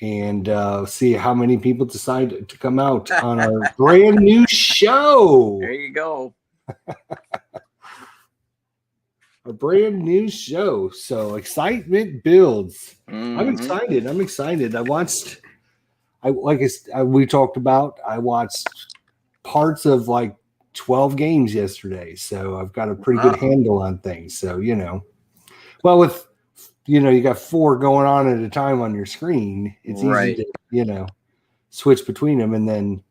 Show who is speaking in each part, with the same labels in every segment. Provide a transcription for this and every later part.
Speaker 1: and see how many people decide to come out on our brand new show.
Speaker 2: There you go.
Speaker 1: A brand new show. So excitement builds.
Speaker 2: Mhm.
Speaker 1: I'm excited. We talked about, I watched parts of like 12 games yesterday. So I've got a pretty good handle on things. So, well, with, you got 4 going on at a time on your screen, it's easy to, switch between them. And then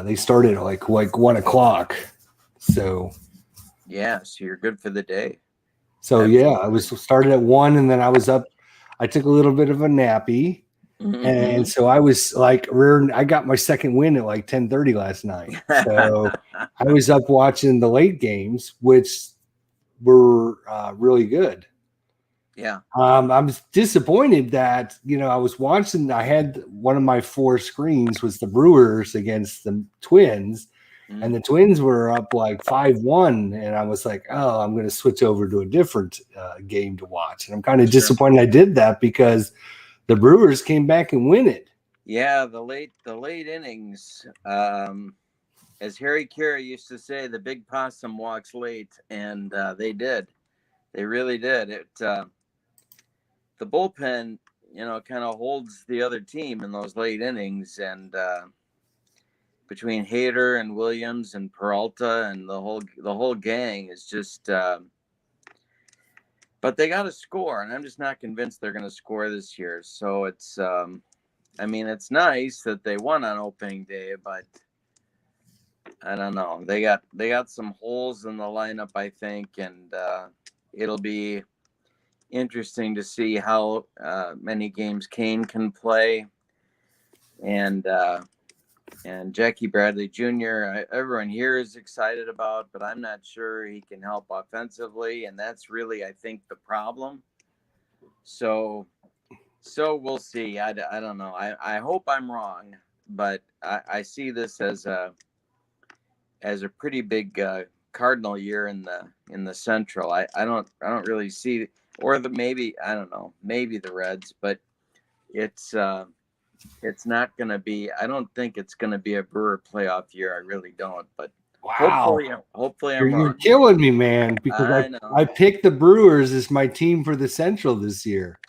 Speaker 1: they started at like 1 o'clock. So
Speaker 2: yeah, so you're good for the day.
Speaker 1: So yeah, I was started at 1, and then I was up. I took a little bit of a nappy, and so I was like, I got my second win at like 10:30 last night. So I was up watching the late games, which were really good.
Speaker 2: Yeah.
Speaker 1: I'm disappointed that I was watching. I had one of my 4 screens was the Brewers against the Twins. And the Twins were up like 5-1, and I was like, "Oh, I'm going to switch over to a different game to watch." And I'm kind of disappointed I did that because the Brewers came back and win it.
Speaker 2: Yeah, the late innings, as Harry Carey used to say, the big possum walks late, and they did. They really did. The bullpen, kind of holds the other team in those late innings, and between Hader and Williams and Peralta and the whole gang is just but they got to score, and I'm just not convinced they're going to score this year. So it's it's nice that they won on opening day, but I don't know. They got some holes in the lineup, I think, and it'll be interesting to see how many games Kane can play, and Jackie Bradley Jr., everyone here is excited about, but I'm not sure he can help offensively, and that's really, I think, the problem. So we'll see. I don't know. I hope I'm wrong, but I see this as a pretty big Cardinal year in the Central. I don't really see, or maybe the Reds, but it's not going to be. I don't think it's going to be a Brewer playoff year. I really don't. But hopefully I'm wrong.
Speaker 1: You're killing me, man, because I picked the Brewers as my team for the Central this year.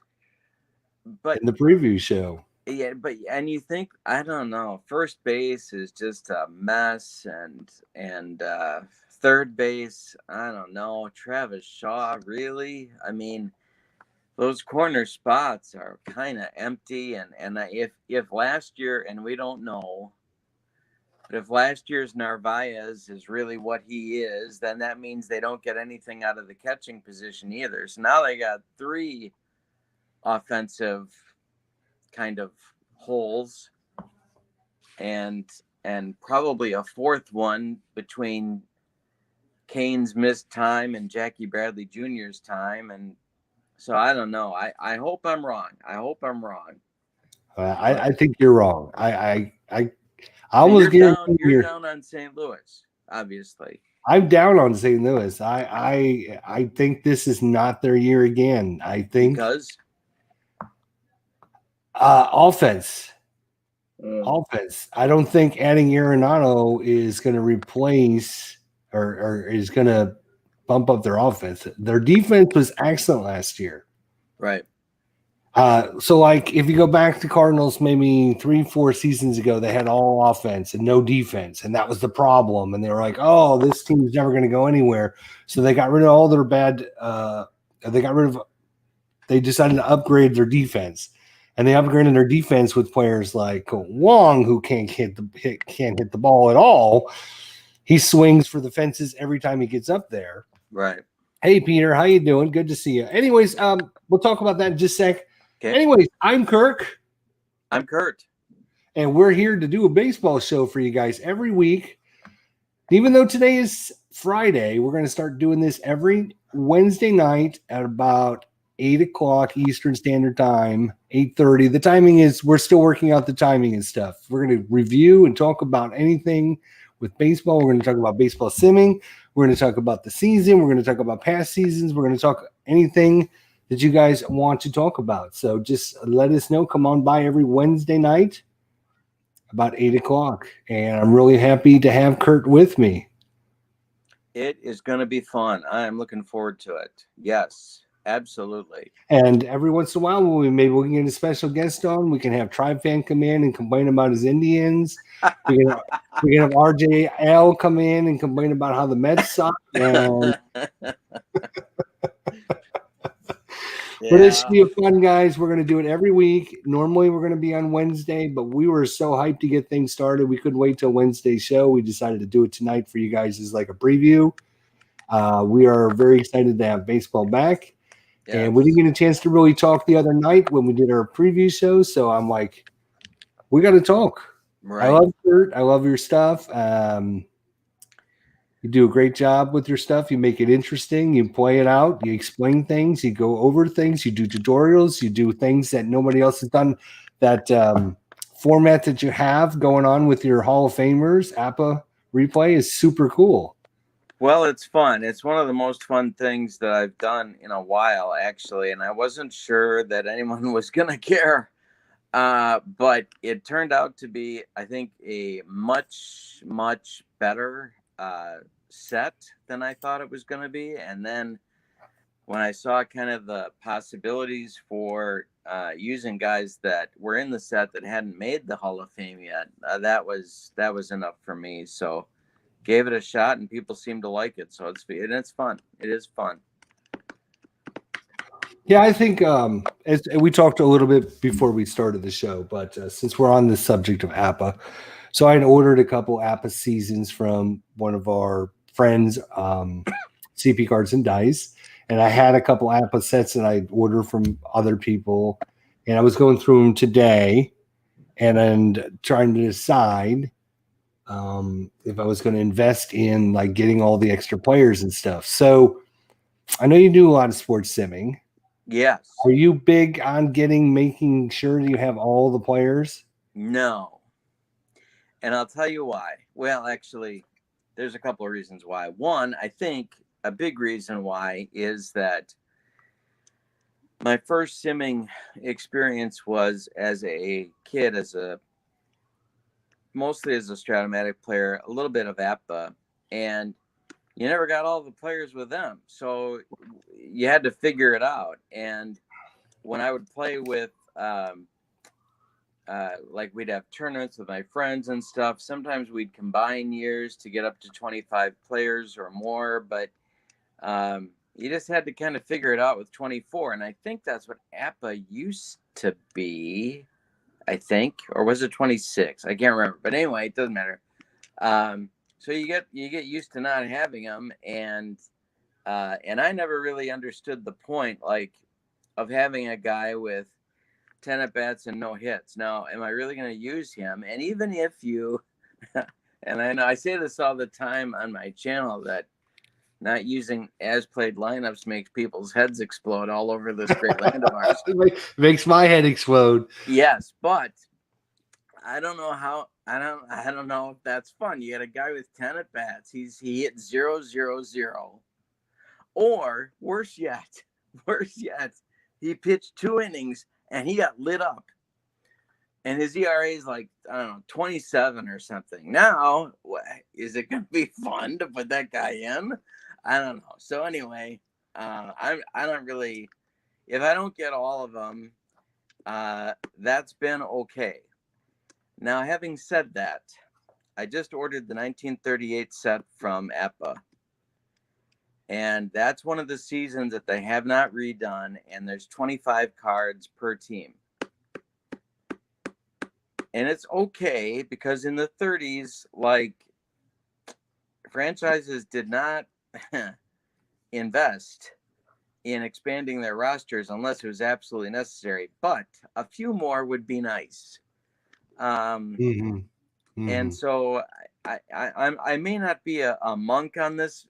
Speaker 2: But
Speaker 1: in the preview show.
Speaker 2: Yeah, and you think, I don't know, first base is just a mess, and third base, I don't know, Travis Shaw, really? I mean, those corner spots are kind of empty, and if last year, and we don't know, but if last year's Narvaez is really what he is, then that means they don't get anything out of the catching position either. So now they got 3 offensive kind of holes, and probably a 4th one between Kane's missed time and Jackie Bradley Jr.'s time, and so I don't know. I hope I'm wrong.
Speaker 1: I think you're wrong. I
Speaker 2: almost guarantee you're down on St. Louis. Obviously,
Speaker 1: I'm down on St. Louis. I think this is not their year again. I think
Speaker 2: because
Speaker 1: offense. Offense. I don't think adding Arenado is going to replace or is going to bump up their offense. Their defense was excellent last year.
Speaker 2: Right.
Speaker 1: So like if you go back to Cardinals maybe 3-4 seasons ago, they had all offense and no defense, and that was the problem. And they were like, oh, this team's never going to go anywhere. So they got rid of all their bad they decided to upgrade their defense. And they upgraded their defense with players like Wong, who can't hit the ball at all. He swings for the fences every time he gets up there.
Speaker 2: Right.
Speaker 1: Hey, Peter, how you doing? Good to see you. Anyways, we'll talk about that in just a sec.
Speaker 2: Okay.
Speaker 1: Anyways, I'm Kirk.
Speaker 2: I'm Kurt.
Speaker 1: And we're here to do a baseball show for you guys every week. Even though today is Friday, we're going to start doing this every Wednesday night at about 8 o'clock Eastern Standard Time, 8:30. The timing is, we're still working out the timing and stuff. We're going to review and talk about anything with baseball. We're going to talk about baseball simming. We're going to talk about the season. We're going to talk about past seasons. We're going to talk anything that you guys want to talk about. So just let us know. Come on by every Wednesday night about 8 o'clock. And I'm really happy to have Kurt with me.
Speaker 2: It is going to be fun. I am looking forward to it. Yes, absolutely.
Speaker 1: And every once in a while, maybe we can get a special guest on. We can have Tribe Fan come in and complain about his Indians. We can have RJL come in and complain about how the Mets suck. And but it should be fun, guys. We're going to do it every week. Normally, we're going to be on Wednesday, but we were so hyped to get things started. We couldn't wait till Wednesday's show. We decided to do it tonight for you guys as like a preview. We are very excited to have baseball back. Yes. And we didn't get a chance to really talk the other night when we did our preview show. So I'm like, we got to talk. Right. I love Kurt. I love your stuff. You do a great job with your stuff. You make it interesting. You play it out. You explain things. You go over things. You do tutorials. You do things that nobody else has done. That format that you have going on with your Hall of Famers, APA replay, is super cool.
Speaker 2: Well, it's fun. It's one of the most fun things that I've done in a while, actually. And I wasn't sure that anyone was going to care. But it turned out to be, I think, a much, much better set than I thought it was going to be. And then when I saw kind of the possibilities for using guys that were in the set that hadn't made the Hall of Fame yet, that was enough for me. So gave it a shot, and people seem to like it. So it's fun. It is fun.
Speaker 1: Yeah, I think as we talked a little bit before we started the show, but since we're on the subject of APA, so I had ordered a couple APA seasons from one of our friends, CP Cards and Dice, and I had a couple APA sets that I ordered from other people, and I was going through them today and trying to decide if I was going to invest in like getting all the extra players and stuff. So I know you do a lot of sports simming.
Speaker 2: Yes.
Speaker 1: Are you big on making sure you have all the players?
Speaker 2: No. And I'll tell you why. Well, actually, there's a couple of reasons why. One, I think a big reason why is that my first simming experience was as a kid, mostly as a Stratomatic player, a little bit of APA, and you never got all the players with them. So you had to figure it out. And when I would play with, like we'd have tournaments with my friends and stuff, sometimes we'd combine years to get up to 25 players or more, but you just had to kind of figure it out with 24. And I think that's what APA used to be, I think, or was it 26? I can't remember, but anyway, it doesn't matter. So you get used to not having them, and I never really understood the point, like, of having a guy with 10 at bats and no hits. Now, am I really going to use him? And even if you, and I know I say this all the time on my channel, that not using as played lineups makes people's heads explode all over this great land of ours.
Speaker 1: It makes my head explode.
Speaker 2: Yes, but I don't know how. I don't know if that's fun. You got a guy with 10 at bats. He hit 0-0-0, or worse yet, he pitched 2 innings and he got lit up, and his ERA is like, I don't know, 27 or something. Now, is it going to be fun to put that guy in? I don't know. So anyway, I don't really. If I don't get all of them, that's been okay. Now, having said that, I just ordered the 1938 set from APA. And that's one of the seasons that they have not redone. And there's 25 cards per team. And it's okay because in the 30s, like, franchises did not invest in expanding their rosters unless it was absolutely necessary. But a few more would be nice. And so I may not be a monk on this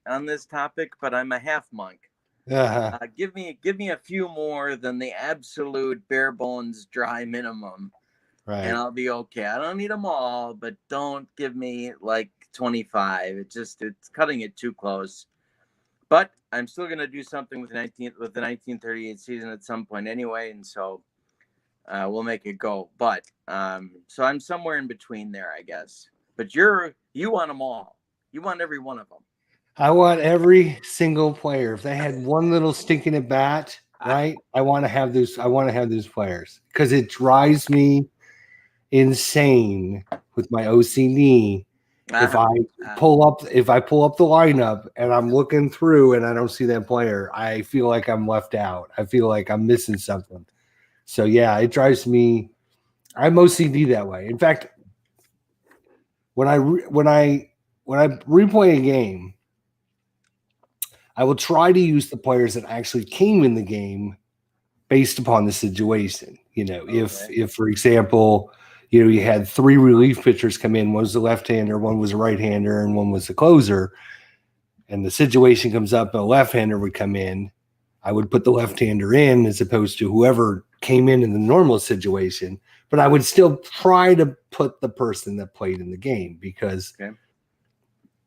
Speaker 2: topic, but I'm a half monk. Give me a few more than the absolute bare bones dry minimum, right? And I'll be okay. I don't need them all, but don't give me like 25. It's cutting it too close. But I'm still going to do something with the 1938 season at some point anyway, and so we'll make it go. But so I'm somewhere in between there, I guess. But you want them all. You want every one of them.
Speaker 1: I want every single player. If they had one little stinking at bat, right? I want to have those. I want to have those players because it drives me insane with my OCD. If I pull up the lineup and I'm looking through and I don't see that player, I feel like I'm left out. I feel like I'm missing something. So yeah, it drives me. I'm OCD that way. In fact, when I replay a game, I will try to use the players that actually came in the game based upon the situation. If for example, you had 3 relief pitchers come in, one was a left-hander, one was a right-hander, and one was a closer, and the situation comes up and a left-hander would come in, I would put the left-hander in as opposed to whoever came in the normal situation, but I would still try to put the person that played in the game because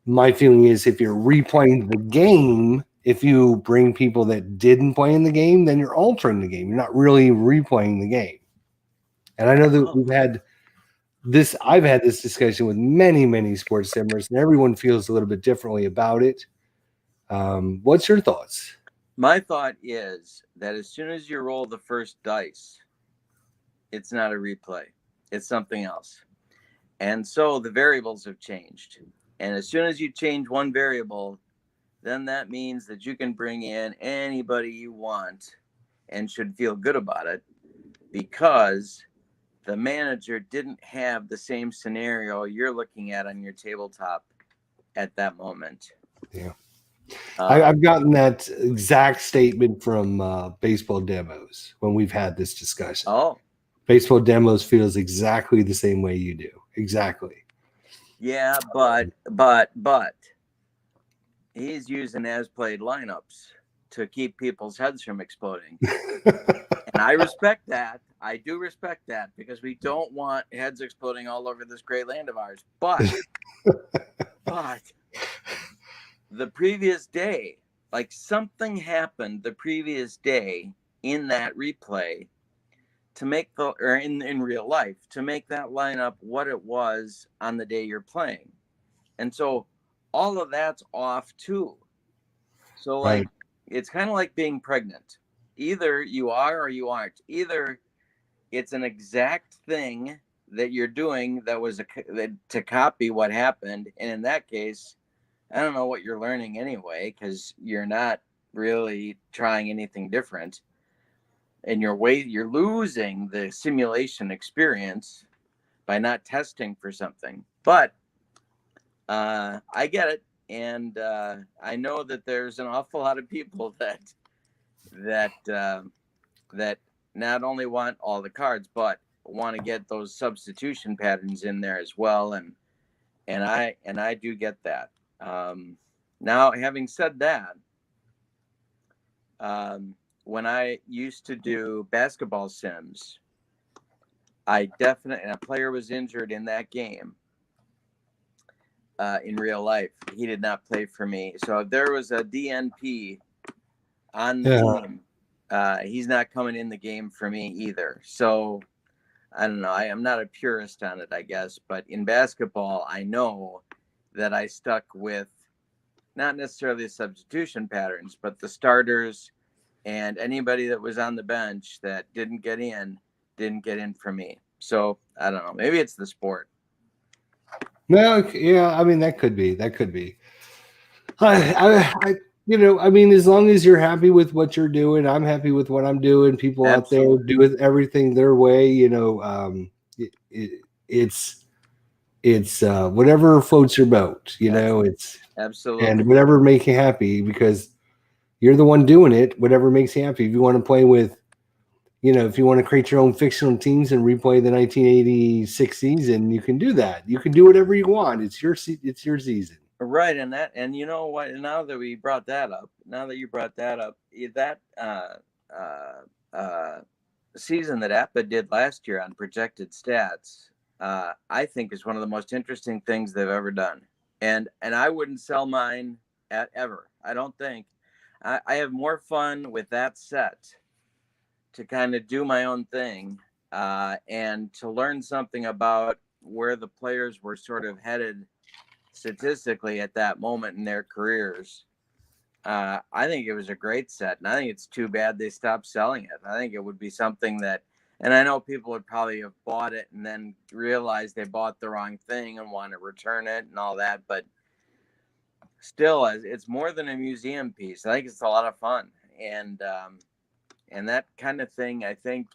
Speaker 1: my feeling is if you're replaying the game, if you bring people that didn't play in the game, then you're altering the game. You're not really replaying the game. And I know that I've had this discussion with many, many sports simmers, and everyone feels a little bit differently about it. What's your thoughts?
Speaker 2: My thought is that as soon as you roll the first dice, it's not a replay. It's something else. And so the variables have changed. And as soon as you change one variable, then that means that you can bring in anybody you want and should feel good about it because the manager didn't have the same scenario you're looking at on your tabletop at that moment.
Speaker 1: Yeah. I've gotten that exact statement from baseball demos when we've had this discussion.
Speaker 2: Oh.
Speaker 1: Baseball demos feels exactly the same way you do. Exactly.
Speaker 2: Yeah, but he's using as-played lineups to keep people's heads from exploding. And I respect that. I do respect that because we don't want heads exploding all over this great land of ours. But the previous day, like something happened the previous day in that replay to make in real life, to make that lineup what it was on the day you're playing. And so all of that's off too. So like, it's kind of like being pregnant. Either you are or you aren't. Either it's an exact thing that you're doing that was to copy what happened. And in that case, I don't know what you're learning anyway, because you're not really trying anything different. And you're losing the simulation experience by not testing for something. But I get it. And I know that there's an awful lot of people that not only want all the cards, but want to get those substitution patterns in there as well. And I do get that. Now, having said that, when I used to do basketball sims, and a player was injured in that game. In real life, he did not play for me. So if there was a DNP on the team, he's not coming in the game for me either. So I don't know. I am not a purist on it, I guess. But in basketball, I know that I stuck with not necessarily the substitution patterns, but the starters and anybody that was on the bench that didn't get in for me. So I don't know. Maybe it's the sport.
Speaker 1: No, yeah, I mean that could be. I mean, as long as you're happy with what you're doing, I'm happy with what I'm doing. People Absolutely. Out there do everything their way. It's whatever floats your boat. It's
Speaker 2: Absolutely,
Speaker 1: and whatever makes you happy because you're the one doing it. Whatever makes you happy. If you want to play with. If you want to create your own fictional teams and replay the 1986 season, you can do that. You can do whatever you want. It's your season.
Speaker 2: Right. And you know what? Now that you brought that up, that season that APA did last year on projected stats, I think is one of the most interesting things they've ever done. And I wouldn't sell mine ever. I don't think. I have more fun with that set to kind of do my own thing and to learn something about where the players were sort of headed statistically at that moment in their careers. I think it was a great set, and I think it's too bad they stopped selling it. I think it would be something that, and I know people would probably have bought it and then realized they bought the wrong thing and want to return it and all that, but still, it's more than a museum piece. I think it's a lot of fun, and that kind of thing, I think,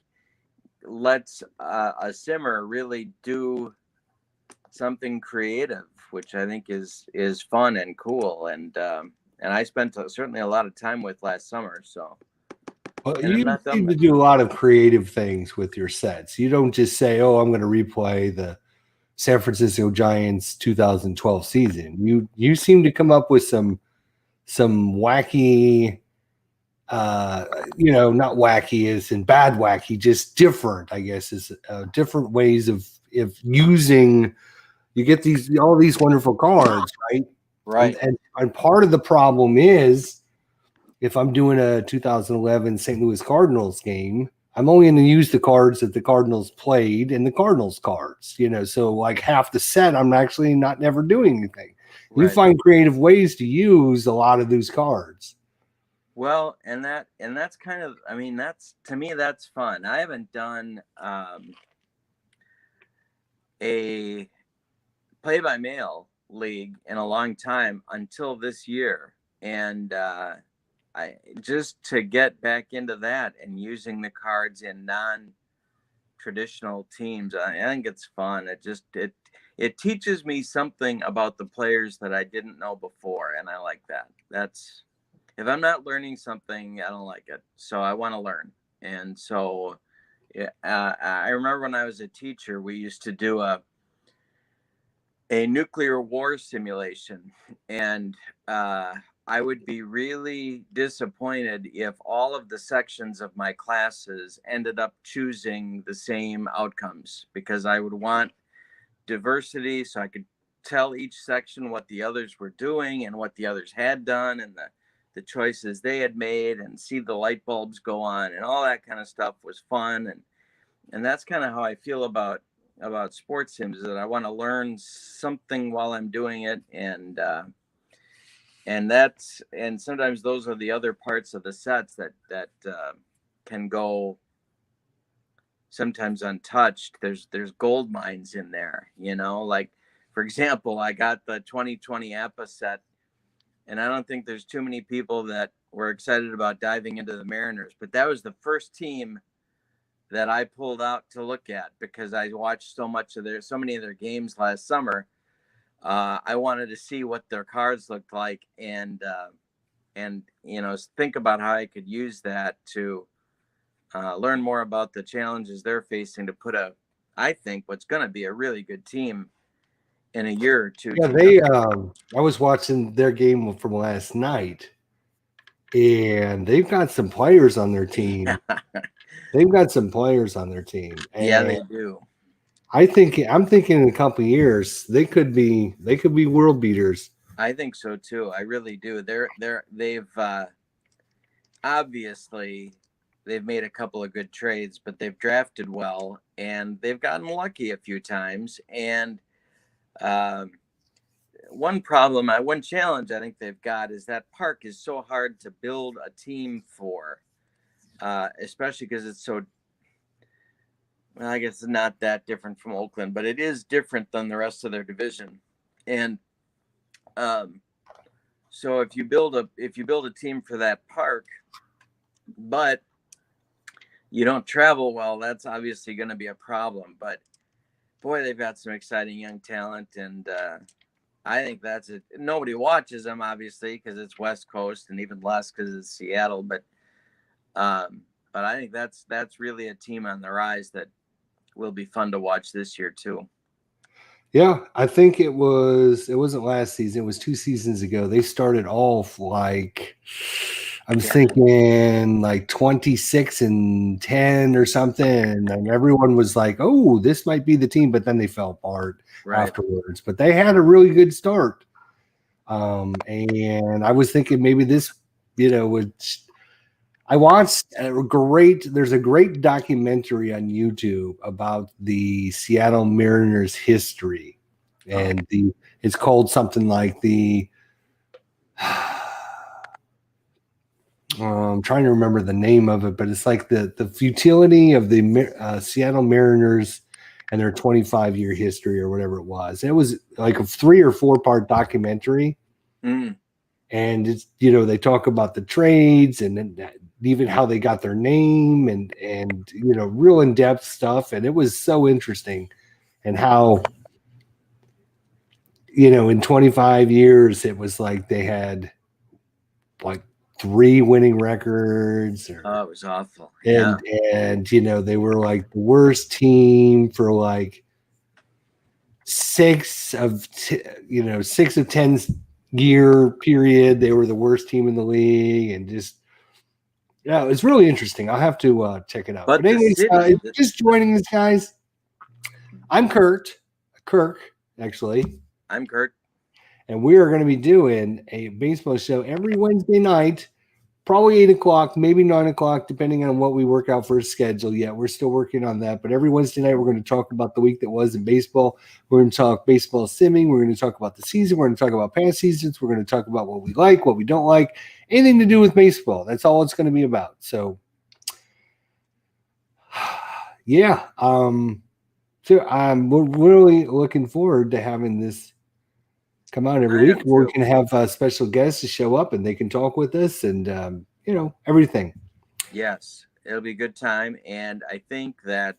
Speaker 2: lets a simmer really do something creative, which I think is fun and cool, and I spent certainly a lot of time with last summer. So,
Speaker 1: Well,
Speaker 2: and I'm
Speaker 1: you
Speaker 2: not done
Speaker 1: seem to
Speaker 2: with
Speaker 1: do a lot of creative things with your sets. You don't just say, "Oh, I'm going to replay the San Francisco Giants 2012 season." You seem to come up with some wacky, not wacky as in bad wacky, just different, I guess, is different ways of using. You get all these wonderful cards, right?
Speaker 2: right.
Speaker 1: And part of the problem is, if I'm doing a 2011 St. Louis Cardinals game, I'm only going to use the cards that the Cardinals played and the Cardinals cards, so like half the set, I'm actually never doing anything.
Speaker 2: Right.
Speaker 1: You find creative ways to use a lot of those cards.
Speaker 2: Well, and that's kind of, I mean, that's, to me, that's fun. I haven't done a play-by-mail league in a long time until this year. And I just to get back into that and using the cards in non-traditional teams, I think it's fun. It teaches me something about the players that I didn't know before, and I like that. That's, if I'm not learning something, I don't like it. So I want to learn. And so I remember when I was a teacher, we used to do a nuclear war simulation, and I would be really disappointed if all of the sections of my classes ended up choosing the same outcomes, because I would want diversity so I could tell each section what the others were doing and what the others had done and the choices they had made, and see the light bulbs go on, and all that kind of stuff was fun. And that's kind of how I feel about sports sims, is that I want to learn something while I'm doing it, and sometimes those are the other parts of the sets that can go sometimes untouched. There's gold mines in there, like, for example, I got the 2020 APA set, and I don't think there's too many people that were excited about diving into the Mariners, but that was the first team that I pulled out to look at because I watched so many of their games last summer. I wanted to see what their cards looked like, and think about how I could use that to learn more about the challenges they're facing to put I think what's going to be a really good team in a year or two.
Speaker 1: Yeah, I was watching their game from last night, and they've got some players on their team. They've got some players on their team. And
Speaker 2: yeah, they do.
Speaker 1: I'm thinking in a couple of years they could be world beaters.
Speaker 2: I think so too. I really do. They've obviously they've made a couple of good trades, but they've drafted well, and they've gotten lucky a few times. And one challenge I think they've got is that park is so hard to build a team for, especially because it's so, well, I guess it's not that different from Oakland, but it is different than the rest of their division. And so if you build a team for that park, but you don't travel well, that's obviously going to be a problem. But boy, they've got some exciting young talent, and I think that's it. Nobody watches them, obviously, because it's West Coast, and even less because it's Seattle. But I think that's really a team on the rise that will be fun to watch this year too.
Speaker 1: Yeah, I think it wasn't last season. It was 2 seasons ago. They started off like, I'm thinking like 26-10 or something. And everyone was like, oh, this might be the team. But then they fell apart afterwards. But they had a really good start. And I was thinking maybe this, would. I watched there's a great documentary on YouTube about the Seattle Mariners history. And it's called something like I'm trying to remember the name of it, but it's like the futility of the Seattle Mariners and their 25-year history or whatever it was. It was like a 3 or 4 part documentary.
Speaker 2: Mm.
Speaker 1: And it's, they talk about the trades and even how they got their name and real in-depth stuff. And it was so interesting. And how, in 25 years, it was like they had like 3 winning records.
Speaker 2: It was awful. Yeah.
Speaker 1: And they were like the worst team for like 6 of 10 year period. They were the worst team in the league, and just it's really interesting. I'll have to check it out. But anyways, just joining us, guys. I'm Kirk, actually.
Speaker 2: I'm Kurt.
Speaker 1: And we are going to be doing a baseball show every Wednesday night, probably 8 o'clock, maybe 9 o'clock, depending on what we work out for a schedule. Yeah, we're still working on that. But every Wednesday night, we're going to talk about the week that was in baseball. We're going to talk baseball simming. We're going to talk about the season. We're going to talk about past seasons. We're going to talk about what we like, what we don't like, anything to do with baseball. That's all it's going to be about. So, yeah. We're really looking forward to having this come out every week. We're going to have special guests to show up, and they can talk with us and, everything.
Speaker 2: Yes, it'll be a good time. And I think that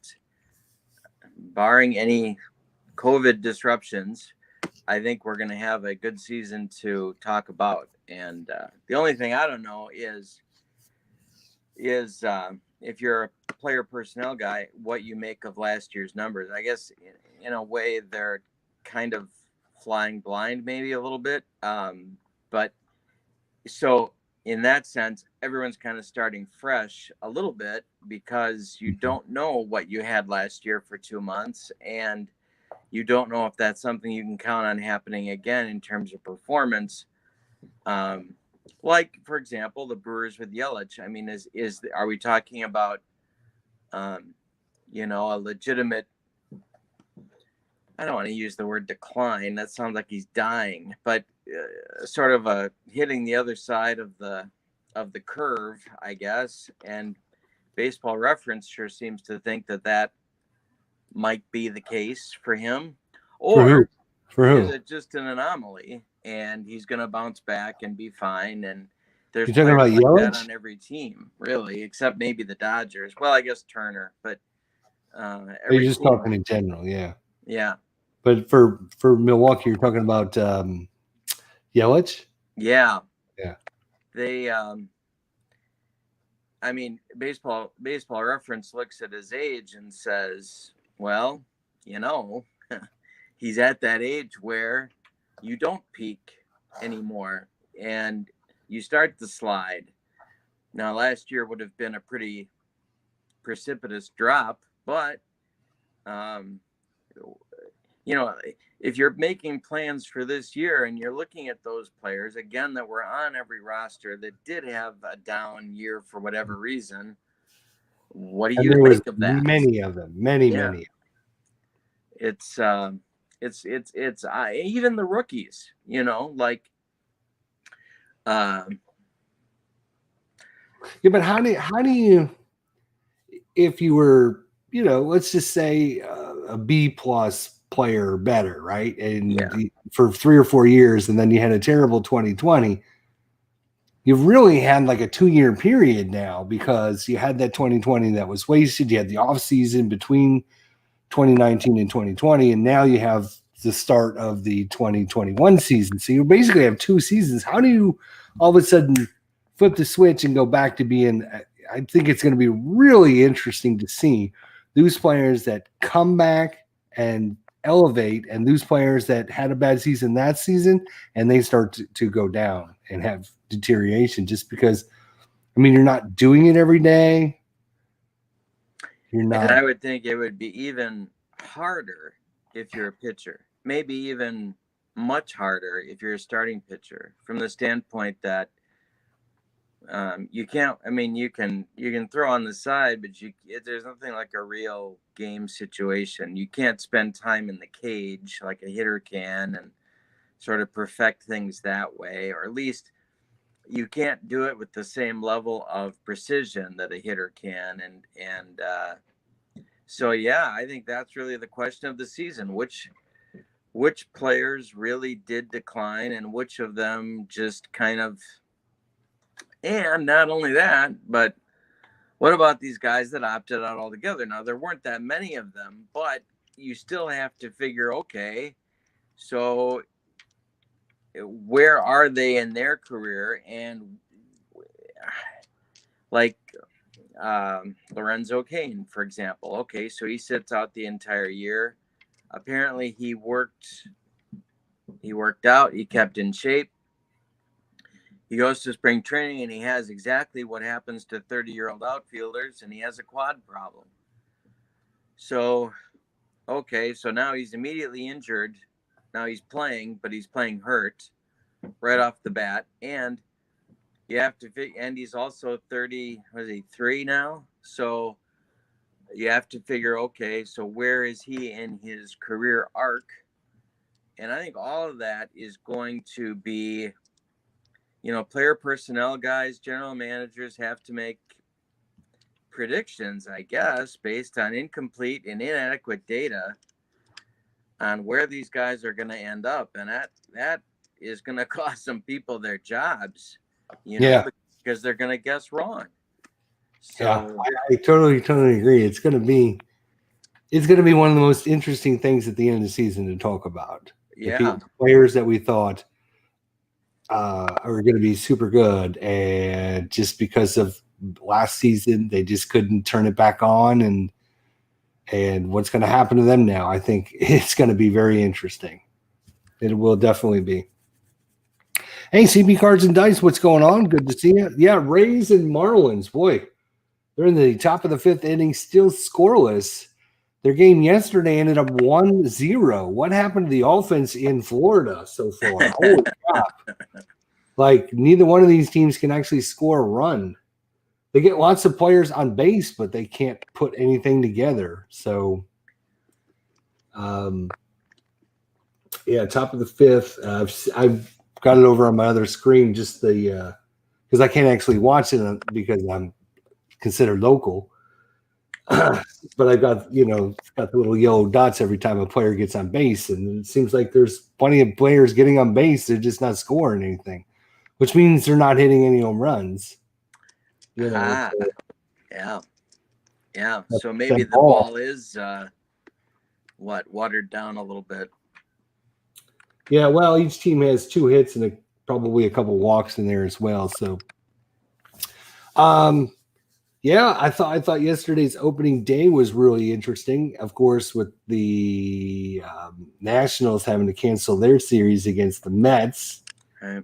Speaker 2: barring any COVID disruptions, I think we're going to have a good season to talk about. And the only thing I don't know is if you're a player personnel guy, what you make of last year's numbers. I guess in a way they're kind of flying blind maybe a little bit. But so in that sense, everyone's kind of starting fresh a little bit because you don't know what you had last year for 2 months, and you don't know if that's something you can count on happening again in terms of performance. Like, for example, the Brewers with Yelich. I mean, are we talking about, a legitimate, I don't want to use the word decline. That sounds like he's dying, but sort of a hitting the other side of the curve, I guess. And Baseball Reference sure seems to think that might be the case for him. Or
Speaker 1: for who?
Speaker 2: Is it just an anomaly and he's going to bounce back and be fine? And there's
Speaker 1: players about like
Speaker 2: that on every team, really, except maybe the Dodgers. Well, I guess Turner, but
Speaker 1: you're just talking in general, yeah.
Speaker 2: Yeah.
Speaker 1: But for Milwaukee, you're talking about Yelich?
Speaker 2: Yeah.
Speaker 1: Yeah.
Speaker 2: They I mean, Baseball Reference looks at his age and says, well, he's at that age where you don't peak anymore and you start to slide. Now, last year would have been a pretty precipitous drop, but if you're making plans for this year and you're looking at those players again that were on every roster that did have a down year for whatever reason, what do you think of that?
Speaker 1: Many of them, many.
Speaker 2: It's even the rookies, like.
Speaker 1: Yeah, but how do you, if you were, let's just say a B plus player or better, right? And for 3 or 4 years, and then you had a terrible 2020. You've really had like a 2-year period now because you had that 2020 that was wasted. You had the off season between 2019 and 2020, and now you have the start of the 2021 season. So you basically have 2 seasons. How do you all of a sudden flip the switch and go back to being? I think it's going to be really interesting to see those players that come back and elevate, and those players that had a bad season that season and they start to go down and have deterioration, just because, you're not doing it every day. You're not.
Speaker 2: And I would think it would be even harder if you're a pitcher, maybe even much harder if you're a starting pitcher, from the standpoint that you can't. I mean, you can throw on the side, but there's nothing like a real game situation. You can't spend time in the cage like a hitter can and sort of perfect things that way, or at least you can't do it with the same level of precision that a hitter can. So yeah, I think that's really the question of the season: which players really did decline, and which of them just kind of. And not only that, but what about these guys that opted out altogether? Now, there weren't that many of them, but you still have to figure, okay, so where are they in their career? And like Lorenzo Cain, for example. Okay, so he sits out the entire year. Apparently, he worked out. He kept in shape. He goes to spring training and he has exactly what happens to 30-year-old outfielders, and he has a quad problem. So, okay, so now he's immediately injured. Now he's playing, but he's playing hurt right off the bat. And you have to and he's also 30, was he 3 now? So you have to figure, okay, so where is he in his career arc? And I think all of that is going to be, player personnel guys, general managers have to make predictions, I guess, based on incomplete and inadequate data on where these guys are going to end up. And that is going to cost some people their jobs, because they're going to guess wrong. So,
Speaker 1: yeah, I totally agree. It's going to be one of the most interesting things at the end of the season to talk about.
Speaker 2: Yeah,
Speaker 1: the players that we thought are going to be super good, and just because of last season, they just couldn't turn it back on, and what's going to happen to them now? I think it's going to be very interesting. It will definitely be. Hey, CB Cards and Dice, what's going on? Good to see you. Yeah, Rays and Marlins, boy, they're in the top of the 5th inning, still scoreless. Their game yesterday ended up 1-0. What happened to the offense in Florida so far? Holy crap. Like, neither one of these teams can actually score a run. They get lots of players on base, but they can't put anything together. So, yeah, top of the 5th. I've got it over on my other screen, just the because I can't actually watch it because I'm considered local. But I've got got the little yellow dots every time a player gets on base, and it seems like there's plenty of players getting on base. They're just not scoring anything, which means they're not hitting any home runs.
Speaker 2: yeah. So maybe the ball is watered down a little bit.
Speaker 1: Yeah, well, each team has 2 hits and probably a couple walks in there as well. So, yeah, I thought yesterday's opening day was really interesting. Of course, with the Nationals having to cancel their series against the Mets.
Speaker 2: Right.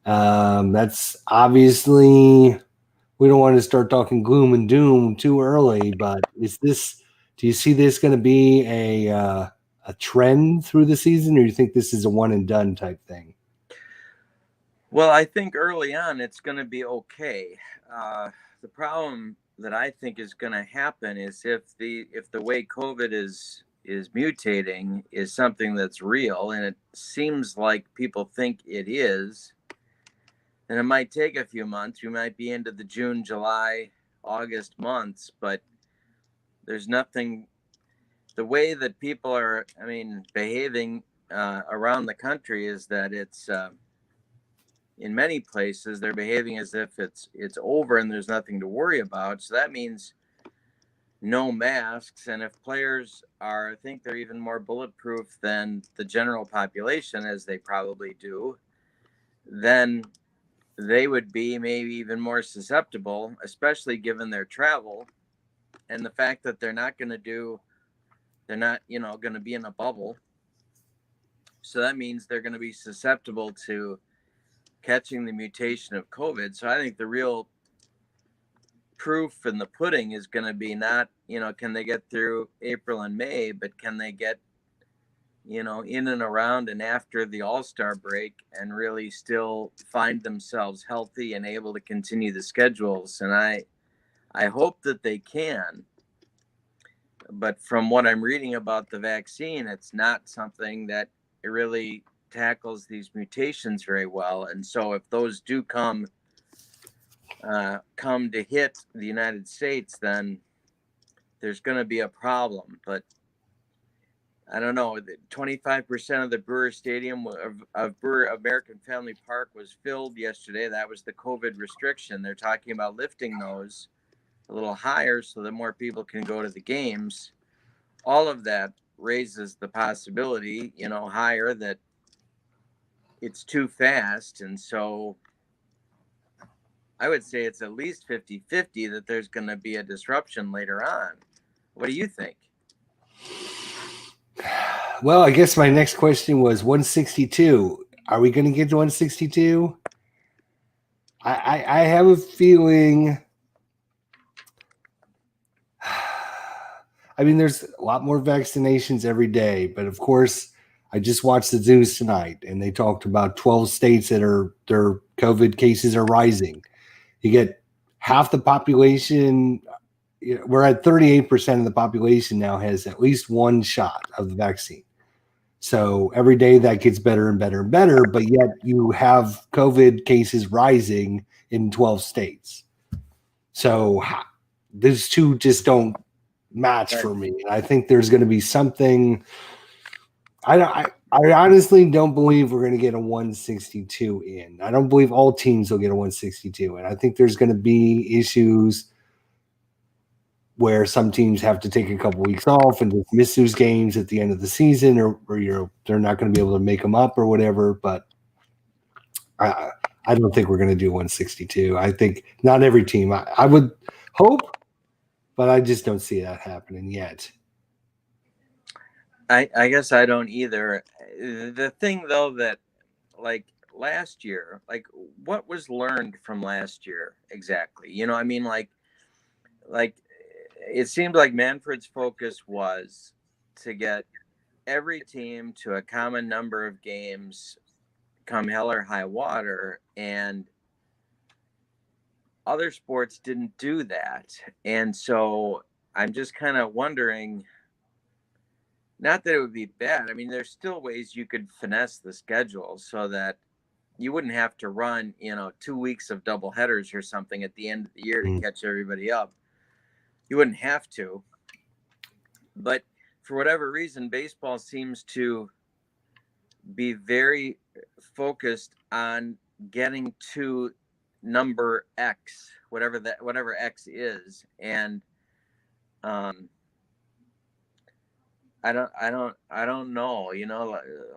Speaker 1: That's obviously, we don't want to start talking gloom and doom too early, but do you see this going to be a trend through the season, or do you think this is a one and done type thing?
Speaker 2: Well, I think early on it's going to be okay. The problem that I think is going to happen is if the way COVID is mutating is something that's real, and it seems like people think it is, then it might take a few months. We might be into the June, July, August months, but there's nothing. The way that people are, behaving around the country is that it's. In many places, they're behaving as if it's over and there's nothing to worry about. So that means no masks. And if players I think they're even more bulletproof than the general population, as they probably do, then they would be maybe even more susceptible, especially given their travel and the fact that they're not going to be in a bubble. So that means they're going to be susceptible to catching the mutation of COVID. So I think the real proof in the pudding is going to be not, can they get through April and May, but can they get, in and around and after the All-Star break and really still find themselves healthy and able to continue the schedules. And I hope that they can. But from what I'm reading about the vaccine, it's not something that it really tackles these mutations very well. And so if those do come to hit the United States, then there's going to be a problem. But I don't know. 25% of the Brewer Stadium of Brewer American Family Park was filled yesterday. That was the COVID restriction. They're talking about lifting those a little higher so that more people can go to the games. All of that raises the possibility, higher, that it's too fast. And so I would say it's at least 50-50 that there's going to be a disruption later on. What do you think?
Speaker 1: Well, I guess my next question was 162. Are we going to get to 162? I have a feeling. I mean, there's a lot more vaccinations every day, but of course, I just watched the news tonight, and they talked about 12 states that their COVID cases are rising. You get half the population. We're at 38% of the population now has at least one shot of the vaccine. So every day that gets better and better and better, but yet you have COVID cases rising in 12 states. So these two just don't match for me. And I think there's going to be something. I honestly don't believe we're going to get a 162 in. I don't believe all teams will get a 162. And I think there's going to be issues where some teams have to take a couple weeks off and just miss those games at the end of the season, or they're not going to be able to make them up or whatever. But I don't think we're going to do 162. I think not every team. I would hope, but I just don't see that happening yet.
Speaker 2: I guess I don't either. The thing, though, that like last year, like what was learned from last year exactly? I mean, like it seemed like Manfred's focus was to get every team to a common number of games come hell or high water, and other sports didn't do that. And so I'm just kind of wondering, not that it would be bad. I mean, there's still ways you could finesse the schedule so that you wouldn't have to run, 2 weeks of double headers or something at the end of the year to catch everybody up. You wouldn't have to. But for whatever reason, baseball seems to be very focused on getting to number X, whatever X is. And I don't know.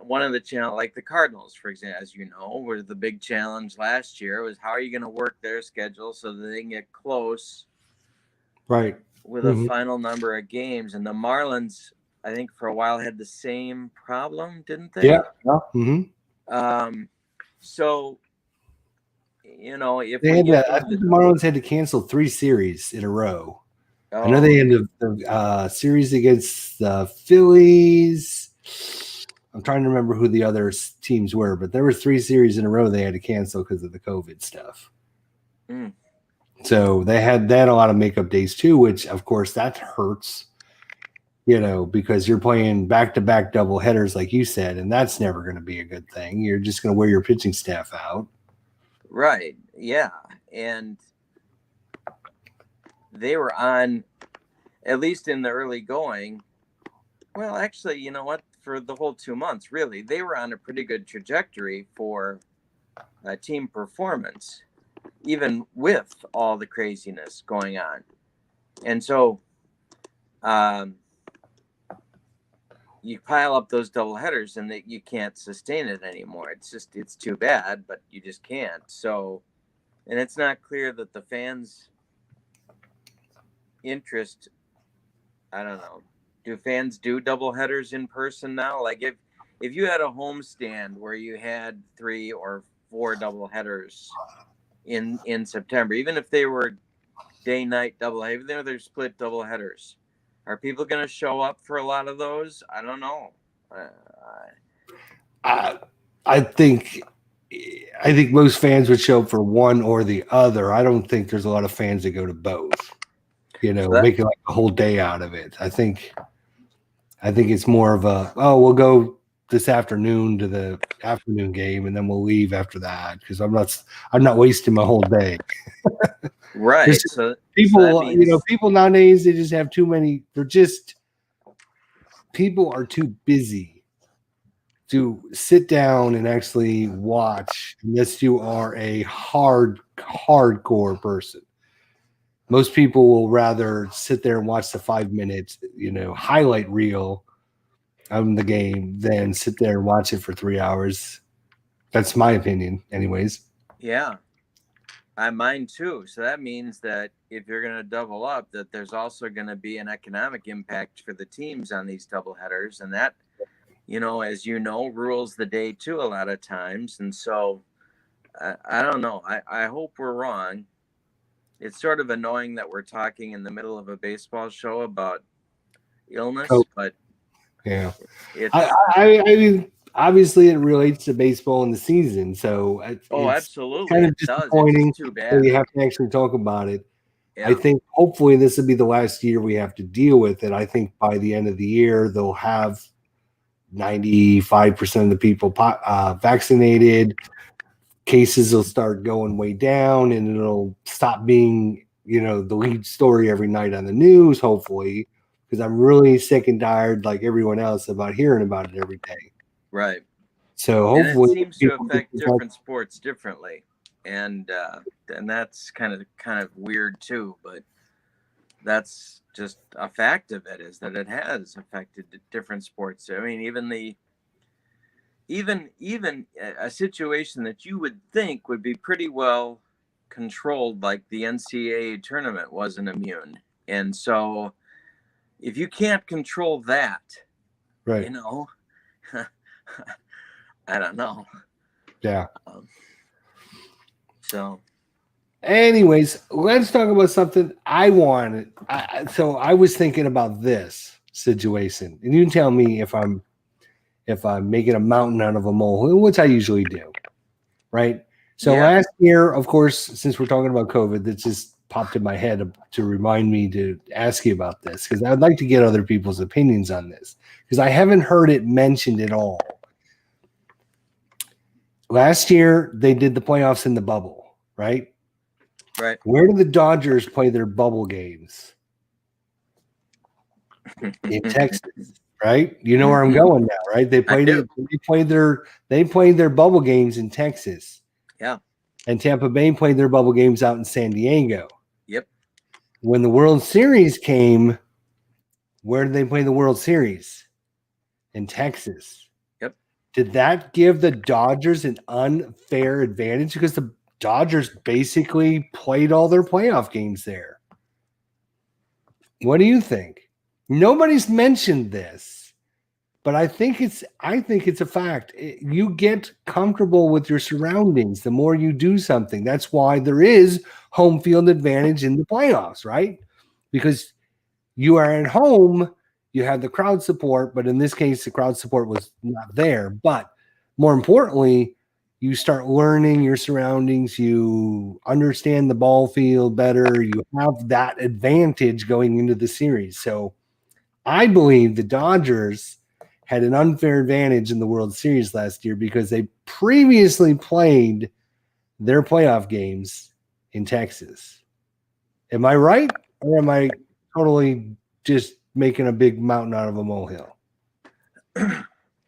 Speaker 2: One of the challenge, like the Cardinals, for example, as you know, were the big challenge last year was how are you going to work their schedule so that they can get close,
Speaker 1: right,
Speaker 2: with a final number of games. And the Marlins, I think, for a while had the same problem, didn't they?
Speaker 1: Yeah.
Speaker 2: So, if
Speaker 1: they had I think the Marlins had to cancel 3 series in a row. I know they had the series against the Phillies. I'm trying to remember who the other teams were, but there were 3 series in a row they had to cancel because of the COVID stuff. So they had a lot of makeup days too, which of course that hurts, because you're playing back-to-back double headers, like you said, and that's never going to be a good thing. You're just going to wear your pitching staff out.
Speaker 2: Right. Yeah. And they were on, at least in the early going, well, actually, you know what? For the whole 2 months, really, they were on a pretty good trajectory for team performance, even with all the craziness going on. And so you pile up those double headers and that you can't sustain it anymore. It's too bad, but you just can't. So, and it's not clear that the fans' interest, I don't know. Do fans do double headers in person now? Like if you had a home stand where you had 3 or 4 double headers in September, even if they were day-night double, even though they're split double headers, are people going to show up for a lot of those? I don't know.
Speaker 1: I, I think most fans would show up for one or the other. I don't think there's a lot of fans that go to both. Making like a whole day out of it. I think it's more of a, we'll go this afternoon to the afternoon game and then we'll leave after that because I'm not wasting my whole day.
Speaker 2: Right. So
Speaker 1: people,
Speaker 2: that means,
Speaker 1: people nowadays, they just have too many. People are too busy to sit down and actually watch unless you are a hardcore person. Most people will rather sit there and watch the 5 minutes, highlight reel of the game than sit there and watch it for 3 hours. That's my opinion, anyways.
Speaker 2: Yeah, mine too. So that means that if you're going to double up, that there's also going to be an economic impact for the teams on these double headers, and that, as rules the day too a lot of times. And so I don't know. I hope we're wrong. It's sort of annoying that we're talking in the middle of a baseball show about illness, but
Speaker 1: yeah, I mean, obviously it relates to baseball in the season, so it's
Speaker 2: absolutely
Speaker 1: kind of disappointing.
Speaker 2: It's too bad.
Speaker 1: You have to actually talk about it.
Speaker 2: Yeah.
Speaker 1: I think hopefully this will be the last year we have to deal with it. I think by the end of the year they'll have 95% of the people vaccinated. Cases will start going way down, and it'll stop being, the lead story every night on the news, hopefully, because I'm really sick and tired, like everyone else, about hearing about it every day.
Speaker 2: Right.
Speaker 1: So hopefully,
Speaker 2: and it seems to affect different sports differently, and that's kind of weird too. But that's just a fact of it, is that it has affected different sports. I mean, even a situation that you would think would be pretty well controlled, like the NCAA tournament, wasn't immune. And so if you can't control that,
Speaker 1: right,
Speaker 2: I don't know.
Speaker 1: Yeah.
Speaker 2: So
Speaker 1: anyways, let's talk about something I wanted. So I was thinking about this situation, and you can tell me if I'm making a mountain out of a molehill, which I usually do, right? So last year, of course, since we're talking about COVID, that just popped in my head to remind me to ask you about this, because I'd like to get other people's opinions on this, because I haven't heard it mentioned at all. Last year, they did the playoffs in the bubble, right?
Speaker 2: Right.
Speaker 1: Where do the Dodgers play their bubble games? In Texas, right? You know where I'm going now, right? They played their bubble games in Texas.
Speaker 2: Yeah.
Speaker 1: And Tampa Bay played their bubble games out in San Diego.
Speaker 2: Yep.
Speaker 1: When the World Series came, where did they play the World Series? In Texas.
Speaker 2: Yep.
Speaker 1: Did that give the Dodgers an unfair advantage? Because the Dodgers basically played all their playoff games there. What do you think? Nobody's mentioned this, but I think it's a fact. You get comfortable with your surroundings the more you do something. That's why there is home field advantage in the playoffs, right? Because you are at home, you have the crowd support, but in this case, the crowd support was not there. But more importantly, you start learning your surroundings, you understand the ball field better, you have that advantage going into the series. So I believe the Dodgers had an unfair advantage in the World Series last year because they previously played their playoff games in Texas. Am I right? Or am I totally just making a big mountain out of a molehill?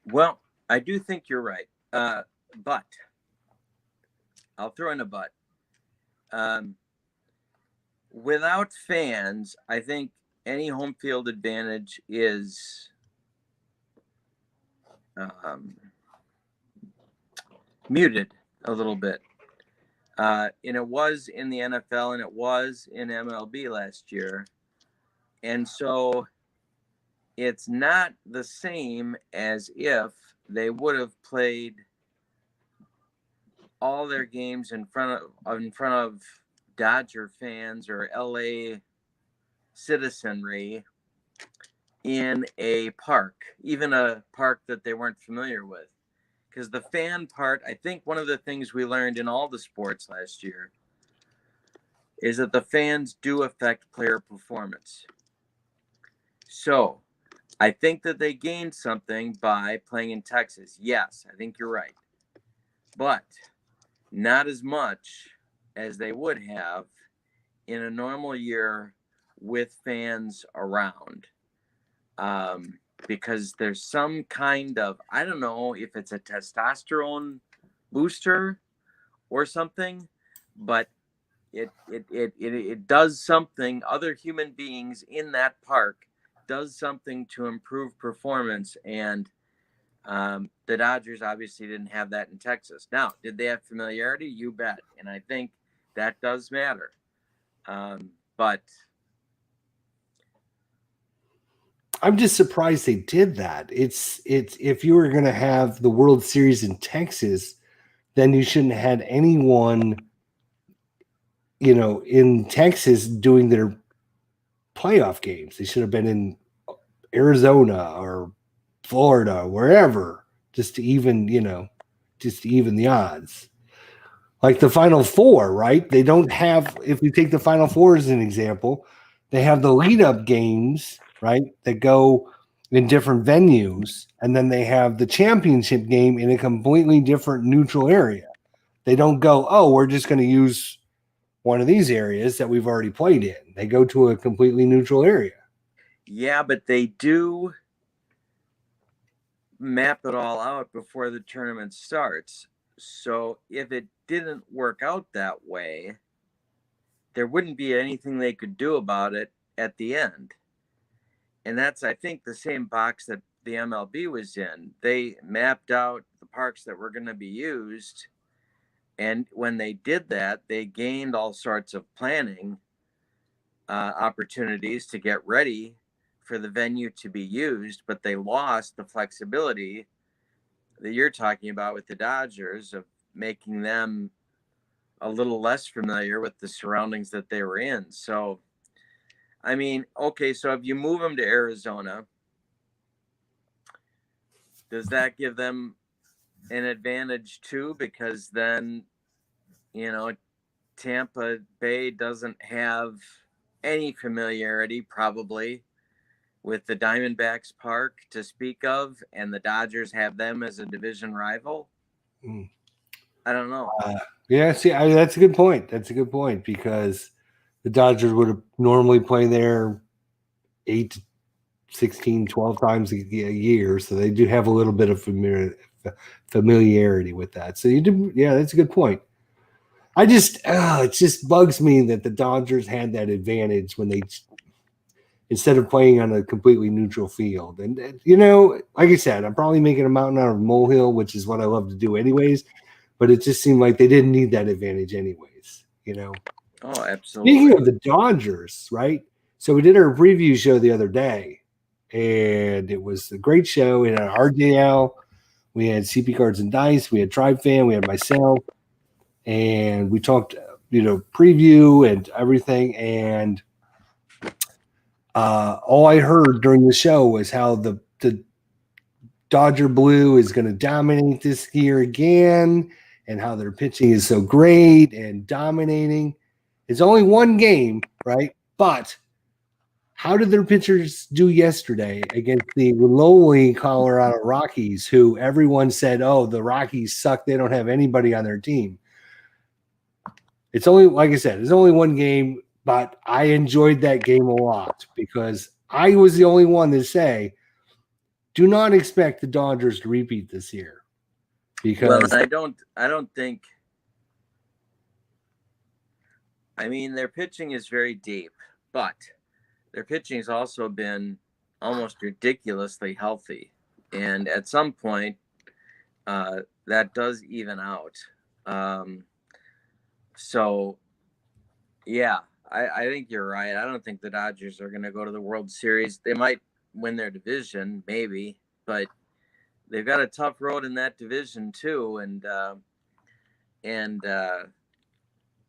Speaker 2: Well, I do think you're right. But I'll throw in a but. Without fans, I think any home field advantage is muted a little bit. And it was in the NFL and it was in MLB last year. And so it's not the same as if they would have played all their games in front of Dodger fans or LA citizenry in a park, even a park that they weren't familiar with. Because the fan part, I think one of the things we learned in all the sports last year is that the fans do affect player performance. So I think that they gained something by playing in Texas. Yes, I think you're right. But not as much as they would have in a normal year with fans around. Because there's some kind of, I don't know if it's a testosterone booster or something, but it does something. Other human beings in that park does something to improve performance, and the Dodgers obviously didn't have that in Texas. Now, did they have familiarity? You bet, and I think that does matter. But
Speaker 1: I'm just surprised they did that. It's if you were going to have the World Series in Texas, then you shouldn't have had anyone, in Texas doing their playoff games. They should have been in Arizona or Florida, wherever, just to even, just to even the odds. Like the Final Four, right? They don't have, if we take the Final Four as an example, they have the lead up games, right? That go in different venues, and then they have the championship game in a completely different neutral area. They don't go, oh, we're just going to use one of these areas that we've already played in. They go to a completely neutral area.
Speaker 2: yeah, but they do map it all out before the tournament starts. So if it didn't work out that way, there wouldn't be anything they could do about it at the end. And that's, I think, the same box that the MLB was in. They mapped out the parks that were going to be used. And when they did that, they gained all sorts of planning opportunities to get ready for the venue to be used, but they lost the flexibility that you're talking about with the Dodgers of making them a little less familiar with the surroundings that they were in. So, I mean, okay, so if you move them to Arizona, does that give them an advantage too? Because then, Tampa Bay doesn't have any familiarity probably with the Diamondbacks park to speak of, and the Dodgers have them as a division rival. I don't know.
Speaker 1: Yeah, see, that's a good point. That's a good point because the Dodgers would have normally play there 8 to 16, 12 times a year. So they do have a little bit of familiarity with that. So you do, yeah, that's a good point. It just bugs me that the Dodgers had that advantage when they, instead of playing on a completely neutral field. And, like I said, I'm probably making a mountain out of a molehill, which is what I love to do anyways. But it just seemed like they didn't need that advantage anyways,
Speaker 2: Oh, absolutely.
Speaker 1: Speaking of the Dodgers, right? So we did our preview show the other day, and it was a great show. We had RJL, we had CP Cards and Dice, we had Tribe Fan, we had myself, and we talked, preview and everything. And all I heard during the show was how the Dodger Blue is going to dominate this year again, and how their pitching is so great and dominating. It's only one game, right? But how did their pitchers do yesterday against the lowly Colorado Rockies, who everyone said, oh, the Rockies suck. They don't have anybody on their team. It's only, like I said, it's only one game, but I enjoyed that game a lot because I was the only one to say, do not expect the Dodgers to repeat this year. Because
Speaker 2: I don't think. I mean, their pitching is very deep, but their pitching has also been almost ridiculously healthy, and at some point, that does even out. So, yeah, I think you're right. I don't think the Dodgers are going to go to the World Series. They might win their division, maybe, but they've got a tough road in that division too, and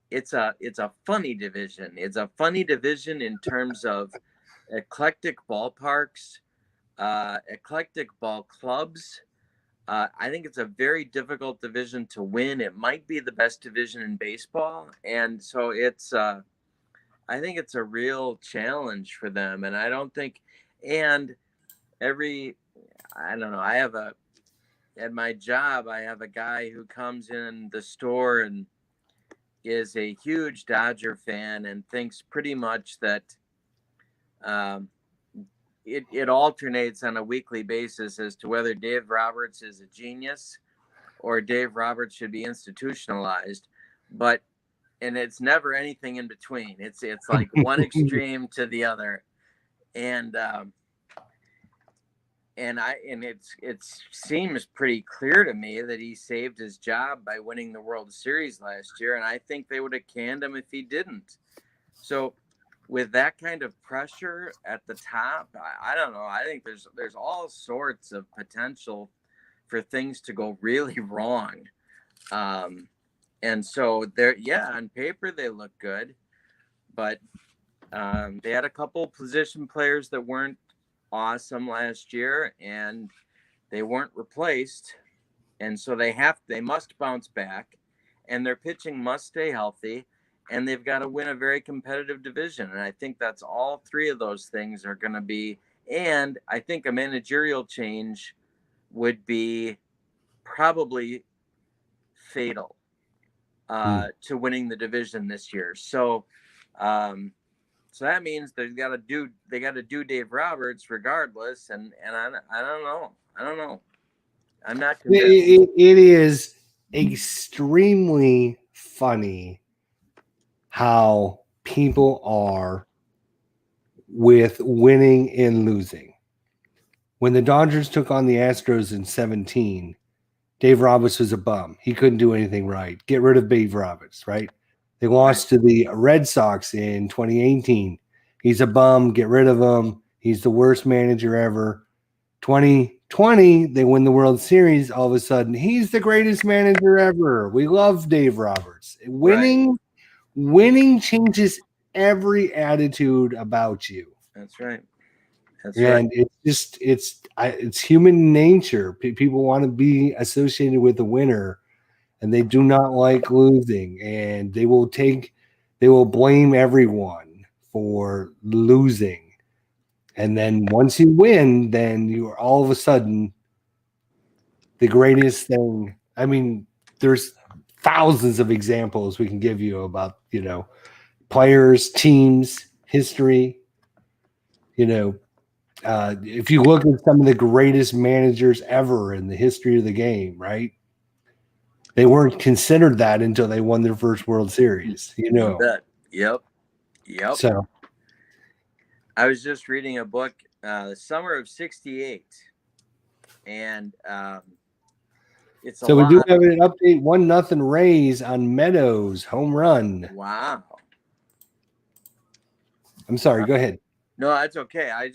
Speaker 2: it's a funny division. It's a funny division in terms of eclectic ballparks eclectic ball clubs. I think it's a very difficult division to win. It might be the best division in baseball, and so I think it's a real challenge for them. And I don't think, and I don't know. At my job, I have a guy who comes in the store and is a huge Dodger fan and thinks pretty much that um, it alternates on a weekly basis as to whether Dave Roberts is a genius or Dave Roberts should be institutionalized. And it's never anything in between. It's like one extreme to the other, and it seems pretty clear to me that he saved his job by winning the World Series last year, and I think they would have canned him if he didn't. So with that kind of pressure at the top, I don't know. I think there's all sorts of potential for things to go really wrong. And so on paper they look good, but they had a couple position players that weren't awesome last year, and they weren't replaced, and so they must bounce back, and their pitching must stay healthy, and they've got to win a very competitive division. And I think that's all three of those things are going to be, and I think a managerial change would be probably fatal to winning the division this year. So so that means they got to do Dave Roberts regardless, and I don't know. I'm not convinced.
Speaker 1: It is extremely funny how people are with winning and losing. When the Dodgers took on the Astros in 2017, Dave Roberts was a bum. He couldn't do anything right. Get rid of Dave Roberts, right? They lost to the Red Sox in 2018. He's a bum. Get rid of him. He's the worst manager ever. 2020, they win the World Series. All of a sudden, he's the greatest manager ever. We love Dave Roberts. Winning changes every attitude about you.
Speaker 2: That's right.
Speaker 1: And it's human nature. People want to be associated with the winner, and they do not like losing, and they will blame everyone for losing. And then once you win, then you are all of a sudden the greatest thing. I mean, there's thousands of examples we can give you about, players, teams, history. If you look at some of the greatest managers ever in the history of the game, right? They weren't considered that until they won their first World Series,
Speaker 2: Yep.
Speaker 1: So
Speaker 2: I was just reading a book, the summer of '68, and it's
Speaker 1: so we do have an update. 1-0 Rays on Meadows home run.
Speaker 2: Wow.
Speaker 1: I'm sorry. Go ahead.
Speaker 2: No, that's okay. I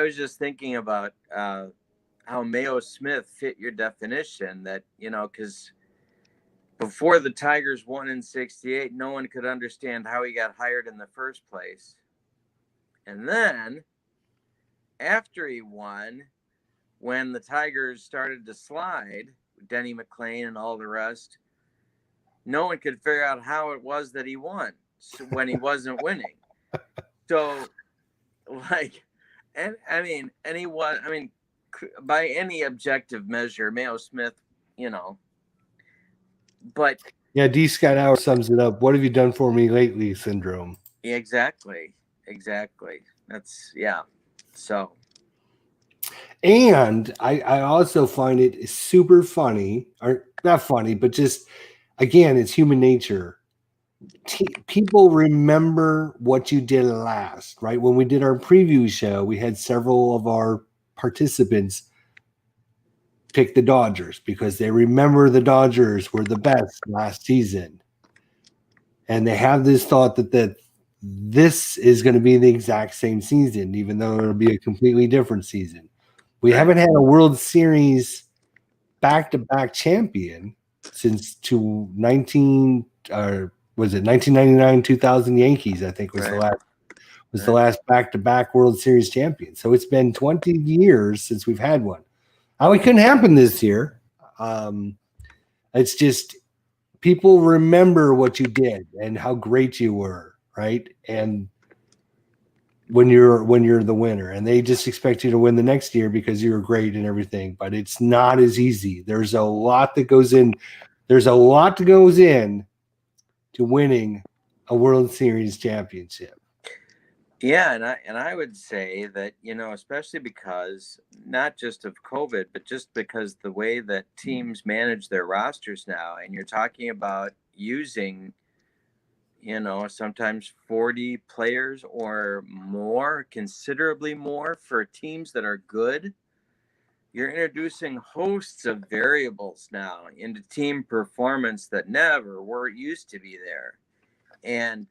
Speaker 2: was just thinking about how Mayo Smith fit your definition, that, because before the Tigers won in '68, no one could understand how he got hired in the first place. And then after he won, when the Tigers started to slide, Denny McClain and all the rest, no one could figure out how it was that he won when he wasn't winning. So, by any objective measure, Mayo Smith, but
Speaker 1: yeah, D. Scott Howard sums it up. What have you done for me lately? Syndrome.
Speaker 2: Exactly. That's So,
Speaker 1: and I also find it super funny, or not funny, but just, again, it's human nature. People remember what you did last, right? When we did our preview show, we had several of our participants pick the Dodgers because they remember the Dodgers were the best last season. And they have this thought that this is going to be the exact same season, even though it'll be a completely different season. We haven't had a World Series back-to-back champion since 1999, 2000 Yankees, I think was the last was the last back-to-back World Series champion. So it's been 20 years since we've had one. How it couldn't happen this year. It's just people remember what you did and how great you were, right? And when you're the winner, and they just expect you to win the next year because you were great and everything, but it's not as easy. There's a lot that goes in. There's a lot that goes in to winning a World Series championship.
Speaker 2: Yeah, and I would say that, especially because not just of COVID, but just because the way that teams manage their rosters now, and you're talking about using, sometimes 40 players or more, considerably more for teams that are good. You're introducing hosts of variables now into team performance that never were used to be there. And,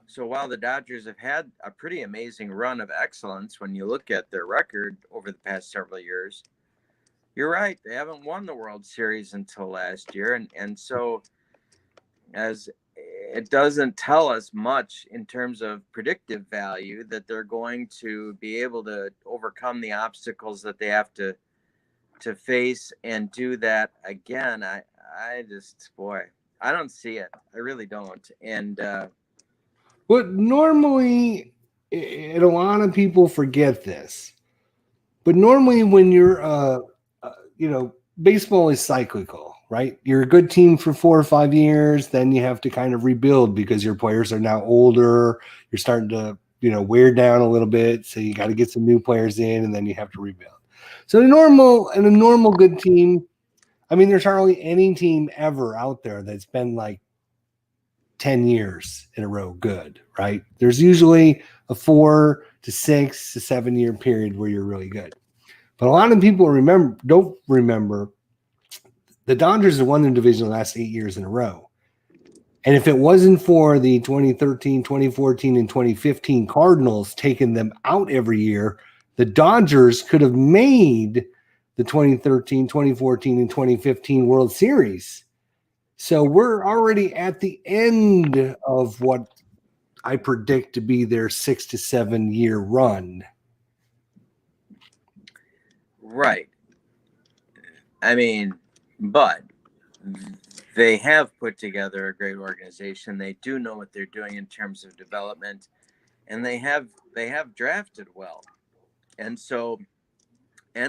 Speaker 2: so while the Dodgers have had a pretty amazing run of excellence, when you look at their record over the past several years, you're right. They haven't won the World Series until last year. And so as it doesn't tell us much in terms of predictive value that they're going to be able to overcome the obstacles that they have to face and do that again. I don't see it. I really don't. And,
Speaker 1: but normally, and a lot of people forget this, but normally when you're, baseball is cyclical, right? You're a good team for 4 or 5 years, then you have to kind of rebuild because your players are now older. You're starting to, wear down a little bit. So you got to get some new players in, and then you have to rebuild. So a normal good team, there's hardly any team ever out there that's been like 10 years in a row good, right? There's usually a 4 to 6 to 7 year period where you're really good. But a lot of people don't remember the Dodgers have won the division the last 8 years in a row. And if it wasn't for the 2013, 2014, and 2015 Cardinals taking them out every year, the Dodgers could have made the 2013, 2014, and 2015 World Series. So we're already at the end of what I predict to be their 6 to 7 year run.
Speaker 2: Right. But they have put together a great organization. They do know what they're doing in terms of development, and they have drafted well. And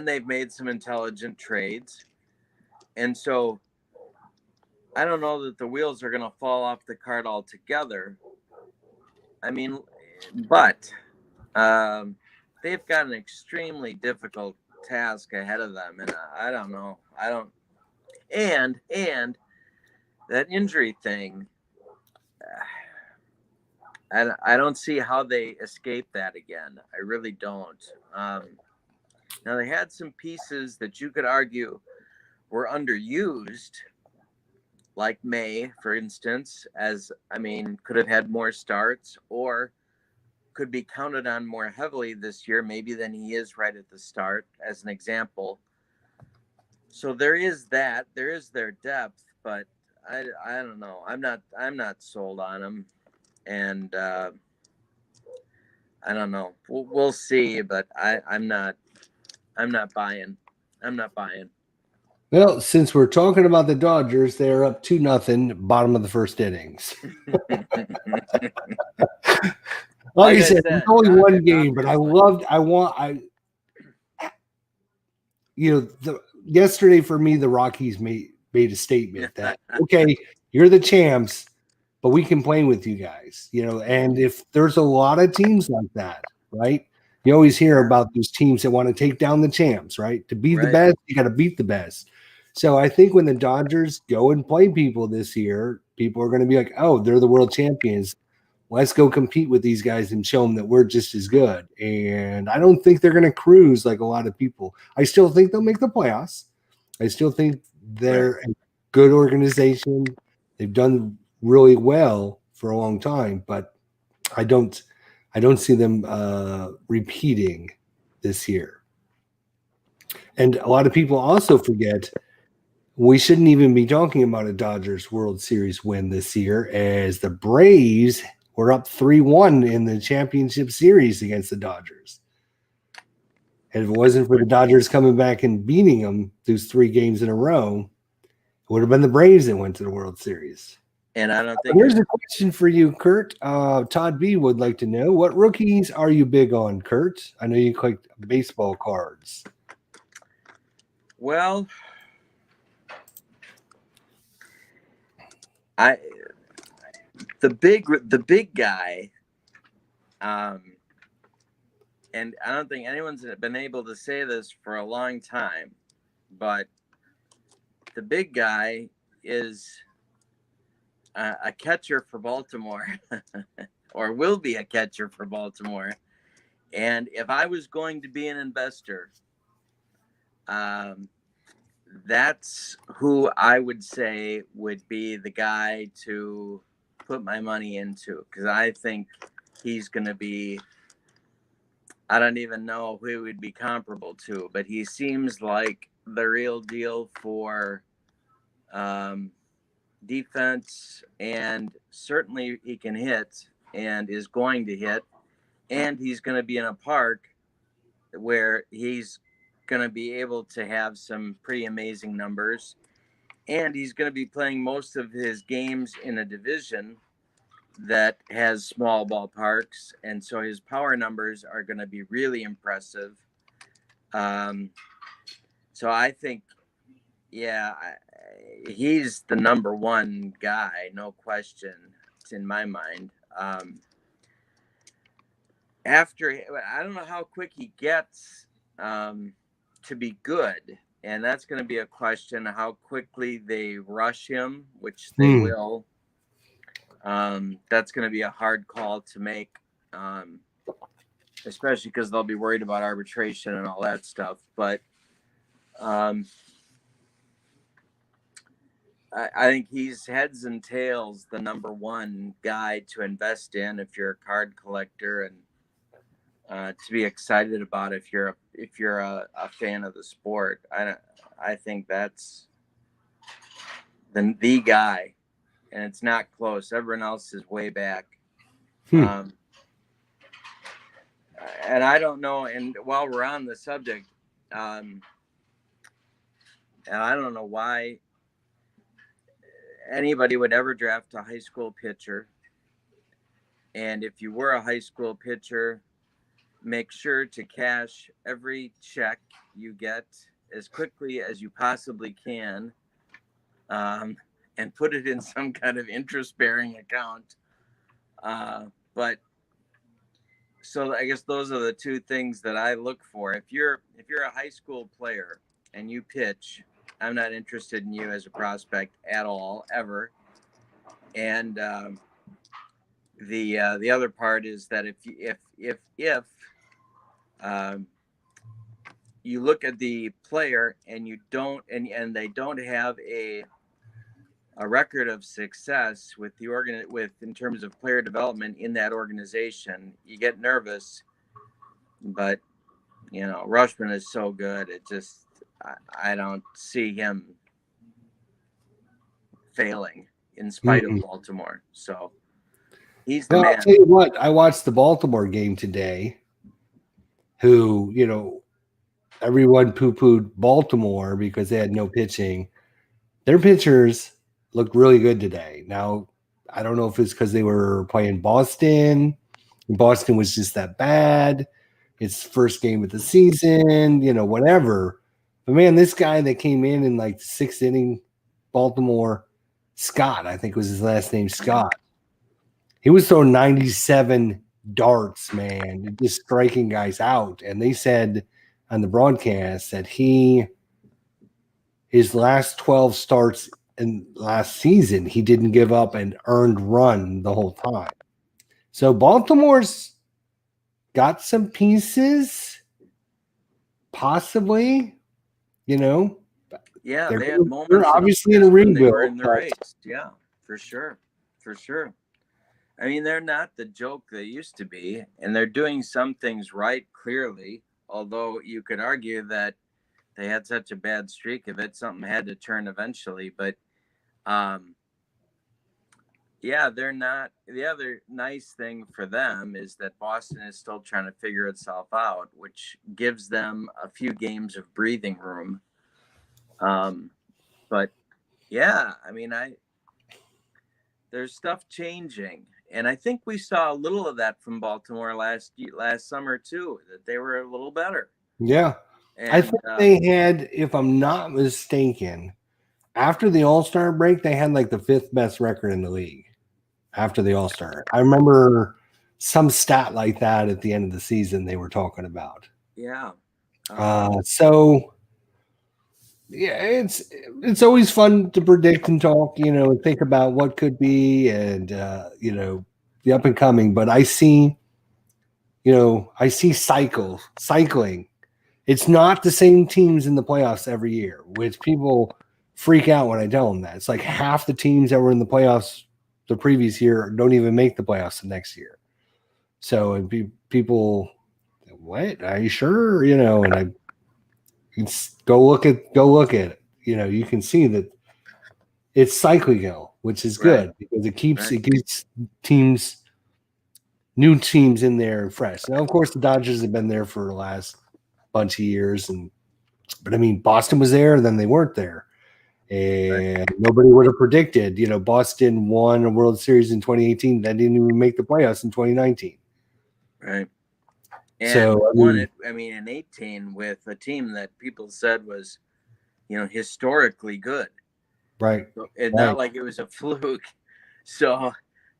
Speaker 2: they've made some intelligent trades. And so I don't know that the wheels are going to fall off the cart altogether. But they've got an extremely difficult task ahead of them. And I don't know. And that injury thing, I don't see how they escape that again. I really don't. Now, they had some pieces that you could argue were underused, like May, for instance, could have had more starts or could be counted on more heavily this year, maybe than he is right at the start, as an example. So there is that. There is their depth, but I don't know. I'm not sold on them, and I don't know. We'll see, but I'm not buying. I'm not buying.
Speaker 1: Well, since we're talking about the Dodgers, they're up 2-0, bottom of the first innings. Like I said, it's only one game, but yesterday for me, the Rockies made a statement that, okay, you're the champs, but we can play with you guys, and if there's a lot of teams like that, right? You always hear about those teams that want to take down the champs, right? To be the best, you got to beat the best. So I think when the Dodgers go and play people this year, people are going to be like, oh, they're the world champions. Let's go compete with these guys and show them that we're just as good. And I don't think they're going to cruise like a lot of people. I still think they'll make the playoffs. I still think they're a good organization. They've done really well for a long time, but I don't see them repeating this year. And a lot of people also forget we shouldn't even be talking about a Dodgers World Series win this year, as the Braves were up 3-1 in the championship series against the Dodgers. And if it wasn't for the Dodgers coming back and beating them those 3 games in a row, it would have been the Braves that went to the World Series.
Speaker 2: And I don't think
Speaker 1: there's a question for you, Kurt. Todd B would like to know, what rookies are you big on, Kurt? I know you collect baseball cards.
Speaker 2: Well, the big guy, and I don't think anyone's been able to say this for a long time, but the big guy is a catcher for Baltimore, or will be a catcher for Baltimore. And if I was going to be an investor, that's who I would say would be the guy to put my money into, because I think he's going to be, I don't even know who he would be comparable to, but he seems like the real deal for defense, and certainly he can hit and is going to hit, and he's going to be in a park where he's going to be able to have some pretty amazing numbers, and he's going to be playing most of his games in a division that has small ballparks, and so his power numbers are going to be really impressive. So I think, yeah, he's the number one guy, no question. It's in my mind. After, I don't know how quick he gets to be good, and that's going to be a question how quickly they rush him, which they will. That's going to be a hard call to make, especially because they'll be worried about arbitration and all that stuff. But I think he's heads and tails the number one guy to invest in if you're a card collector, and to be excited about if you're a fan of the sport. I think that's the guy, and it's not close. Everyone else is way back. And I don't know. And while we're on the subject, and I don't know why anybody would ever draft a high school pitcher. And if you were a high school pitcher, make sure to cash every check you get as quickly as you possibly can, and put it in some kind of interest-bearing account. But so I guess those are the two things that I look for. If you're a high school player and you pitch, I'm not interested in you as a prospect at all, ever. And the other part is that if you look at the player and you don't, and they don't have a record of success with in terms of player development in that organization, you get nervous. But Rushman is so good. It just, I don't see him failing in spite of Baltimore. So he's the man.
Speaker 1: I'll tell you what, I watched the Baltimore game today, who, everyone poo-pooed Baltimore because they had no pitching. Their pitchers looked really good today. Now, I don't know if it's because they were playing Boston. Boston was just that bad. It's first game of the season, whatever. But man, this guy that came in like the 6th inning, Baltimore, Scott, I think was his last name, Scott. He was throwing 97 darts, man, just striking guys out. And they said on the broadcast that his last 12 starts in last season, he didn't give up an earned run the whole time. So Baltimore's got some pieces, possibly,
Speaker 2: Yeah, they had moments. They're
Speaker 1: obviously in a rebuild.
Speaker 2: They were in the race. Yeah, for sure. I mean, they're not the joke they used to be, and they're doing some things right, clearly, although you could argue that they had such a bad streak of it, something had to turn eventually. But Yeah, they're not. The other nice thing for them is that Boston is still trying to figure itself out, which gives them a few games of breathing room. But yeah, I mean, there's stuff changing, and I think we saw a little of that from Baltimore last summer too. That they were a little better.
Speaker 1: Yeah. I
Speaker 2: And
Speaker 1: think they had, if I'm not mistaken, after the All-Star break, they had like the 5th best record in the league after the All-Star. I remember some stat like that at the end of the season they were talking about.
Speaker 2: yeah,
Speaker 1: So yeah, it's always fun to predict and talk, and think about what could be and the up and coming. But I see cycling. It's not the same teams in the playoffs every year, which people freak out when I tell them that. It's like half the teams that were in the playoffs the previous year don't even make the playoffs the next year. So people, what? Are you sure? And I go look at it. You can see that it's cyclical, which is
Speaker 2: right,
Speaker 1: good because it keeps
Speaker 2: right.
Speaker 1: teams, new teams in there and fresh. Now, of course, the Dodgers have been there for the last bunch of years, but I mean, Boston was there, then they weren't there. And nobody would have predicted, Boston won a World Series in 2018. That didn't even make the playoffs in 2019.
Speaker 2: Right. And
Speaker 1: So,
Speaker 2: won it, I mean, in 18 with a team that people said was, historically good.
Speaker 1: right.
Speaker 2: So it's
Speaker 1: Right.
Speaker 2: not like it was a fluke. So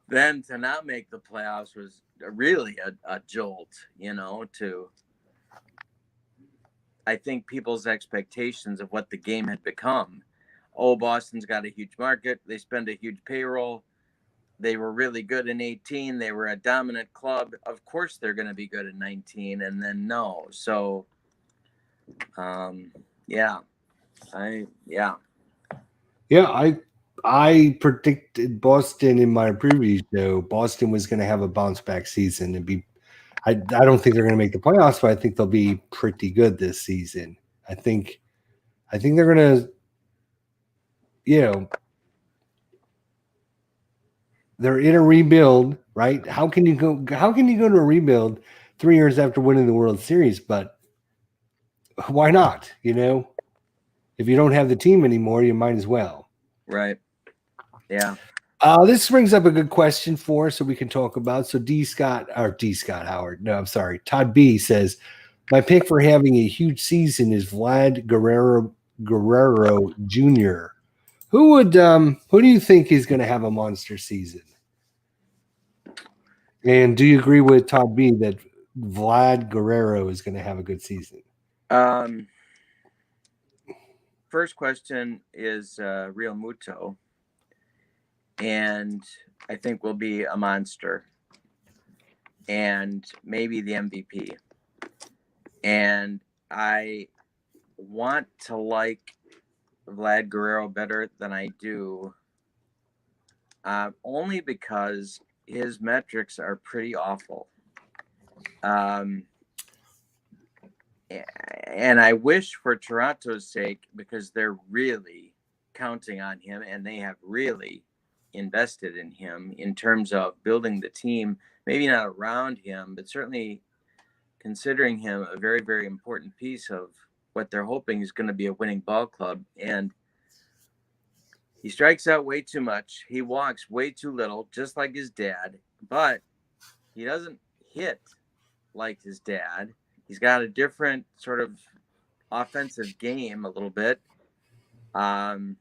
Speaker 2: then to not make the playoffs was really a jolt, to, I think, people's expectations of what the game had become. Oh, Boston's got a huge market. They spend a huge payroll. They were really good in 18. They were a dominant club. Of course, they're going to be good in 19. And then no. So, yeah, yeah.
Speaker 1: Yeah, I predicted Boston in my preview show. Boston was going to have a bounce back season and be. I don't think they're going to make the playoffs, but I think they'll be pretty good this season. I think they're going to, they're in a rebuild, right? How can you go to a rebuild 3 years after winning the World Series? But why not? If you don't have the team anymore, you might as well.
Speaker 2: Right. Yeah.
Speaker 1: This brings up a good question for us so we can talk about. So D. Scott Howard. No, I'm sorry. Todd B says, my pick for having a huge season is Vlad Guerrero Jr. Who do you think is going to have a monster season? And do you agree with Todd B that Vlad Guerrero is going to have a good season?
Speaker 2: First question is Real Muto, and I think will be a monster, and maybe the MVP. And I want to like Vlad Guerrero better than I do, only because his metrics are pretty awful. And I wish for Toronto's sake, because they're really counting on him and they have really invested in him in terms of building the team, maybe not around him, but certainly considering him a very, very important piece of what they're hoping is going to be a winning ball club. And he strikes out way too much. He walks way too little, just like his dad, but he doesn't hit like his dad. He's got a different sort of offensive game a little bit. And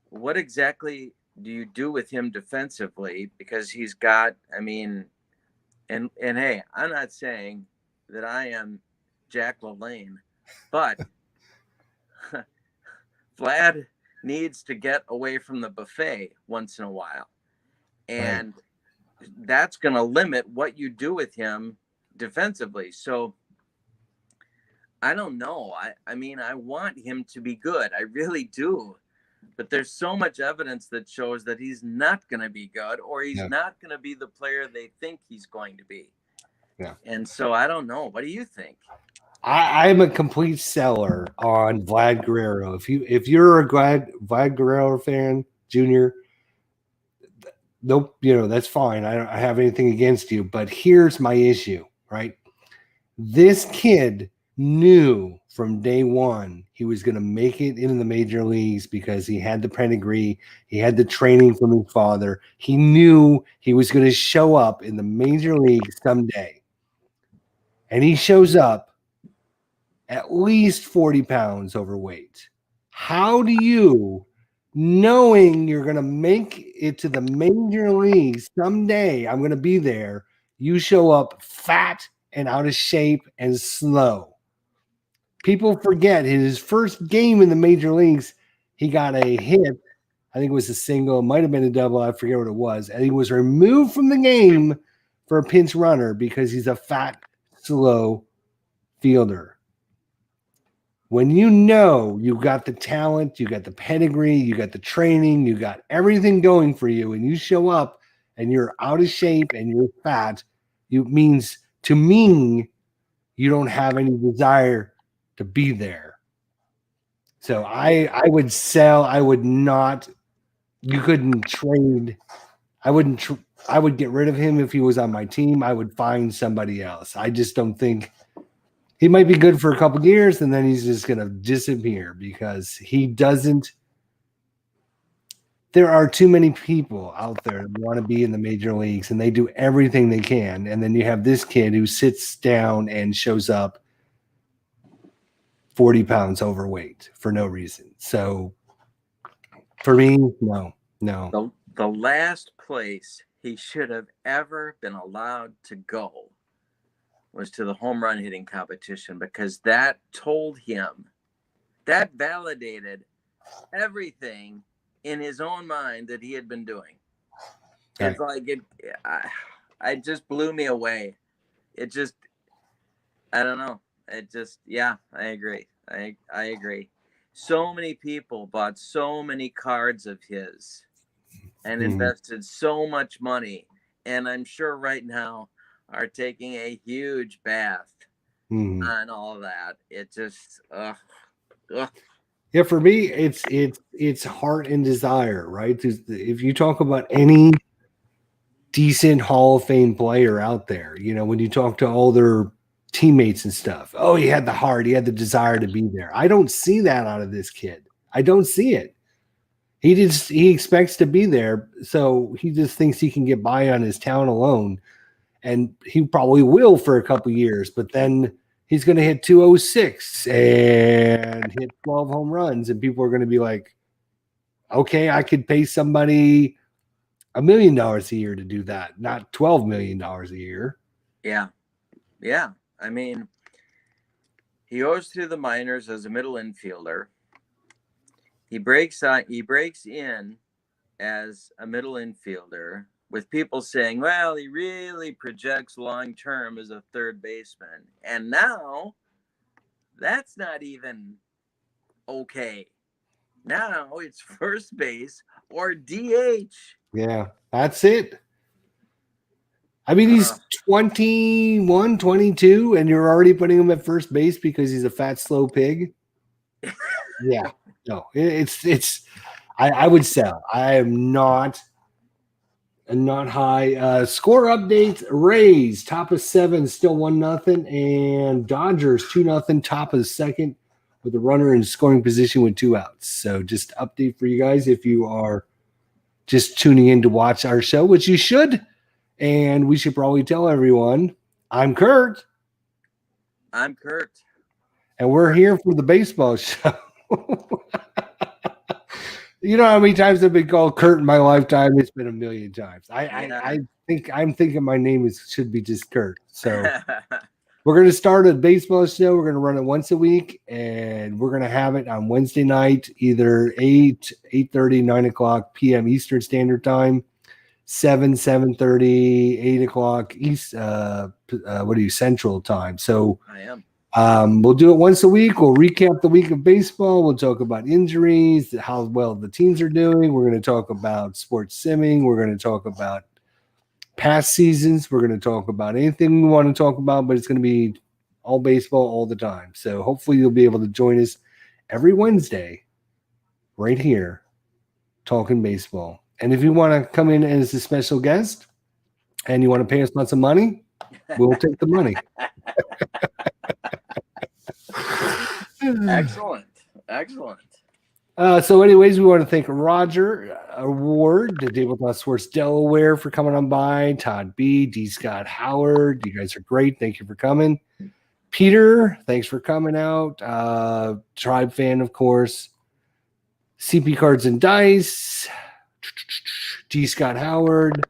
Speaker 2: what exactly do you do with him defensively? Because he's got, I mean, and hey, I'm not saying that I am Jack LaLanne, but Vlad needs to get away from the buffet once in a while. And that's going to limit what you do with him defensively. So I don't know. I mean, I want him to be good. I really do. But there's so much evidence that shows that he's not going to be good, or he's not going to be the player they think he's going to be.
Speaker 1: Yeah.
Speaker 2: And so I don't know. What do you think?
Speaker 1: I'm a complete seller on Vlad Guerrero. If you're a Vlad Guerrero fan, Junior, nope, that's fine. I don't have anything against you, but here's my issue, right? This kid knew from day one he was going to make it into the major leagues because he had the pedigree, he had the training from his father. He knew he was going to show up in the major leagues someday. And he shows up at least 40 pounds overweight. How do you, knowing you're going to make it to the major leagues someday, I'm going to be there, you show up fat and out of shape and slow? People forget in his first game in the major leagues, he got a hit. I think it was a single. It might have been a double. I forget what it was. And he was removed from the game for a pinch runner because he's a fat, slow fielder. When you know you got the talent, you got the pedigree, you got the training, you got everything going for you, and you show up and you're out of shape and you're fat, it means to me you don't have any desire to be there. So I would sell. I would not. You couldn't trade. I wouldn't. I would get rid of him if he was on my team. I would find somebody else. I just don't think he might be good for a couple of years, and then he's just going to disappear because he doesn't. There are too many people out there that want to be in the major leagues, and they do everything they can. And then you have this kid who sits down and shows up 40 pounds overweight for no reason. So for me, no.
Speaker 2: The last place he should have ever been allowed to go was to the home run hitting competition, because that told him, that validated everything in his own mind that he had been doing. It's like it just blew me away. It just, I don't know. It just, yeah, I agree. I agree. So many people bought so many cards of his and invested so much money, and I'm sure right now are taking a huge bath on all that. It just,
Speaker 1: Yeah, for me, it's heart and desire, right? If you talk about any decent Hall of Fame player out there, when you talk to all their teammates and stuff, oh, he had the heart, he had the desire to be there. I don't see that out of this kid. I don't see it. He expects to be there, so he just thinks he can get by on his talent alone, and he probably will for a couple years, but then he's going to hit 206 and hit 12 home runs, and people are going to be like, okay, I could pay somebody $1 million a year to do that, not $12 million a year.
Speaker 2: Yeah. I mean, he goes through the minors as a middle infielder. He breaks in as a middle infielder, with people saying, well, he really projects long-term as a third baseman. And now that's not even okay. Now it's first base or DH.
Speaker 1: Yeah, that's it. I mean, he's 21, 22, and you're already putting him at first base because he's a fat, slow pig. Yeah, no, I would sell. I am not high. Score updates: Rays top of 7, still 1-0, and Dodgers 2-0, top of the second, with a runner in scoring position with 2 outs. So just update for you guys if you are just tuning in to watch our show, which you should. And we should probably tell everyone, I'm Kurt.
Speaker 2: I'm Kurt.
Speaker 1: And we're here for the baseball show. You know how many times I've been called Kurt in my lifetime? It's been a million times. I'm thinking my name should be just Kurt. So we're going to start a baseball show. We're going to run it once a week, and we're going to have it on Wednesday night, either 8:30, 9 o'clock p.m. Eastern Standard Time, 7:30, 8 o'clock East. Central Time? So
Speaker 2: I am.
Speaker 1: We'll do it once a week. We'll recap the week of baseball. We'll talk about injuries, how well the teams are doing. We're going to talk about sports simming. We're going to talk about past seasons. We're going to talk about anything we want to talk about, but it's going to be all baseball all the time. So hopefully you'll be able to join us every Wednesday right here talking baseball. And if you want to come in as a special guest and you want to pay us lots of money, we'll take the money.
Speaker 2: Excellent.
Speaker 1: So anyways, we want to thank Roger Award, the Tabletop Sports Delaware, for coming on by. Todd B, D. Scott Howard, you guys are great. Thank you for coming. Peter, thanks for coming out. Tribe fan, of course. CP Cards and Dice. D. Scott Howard.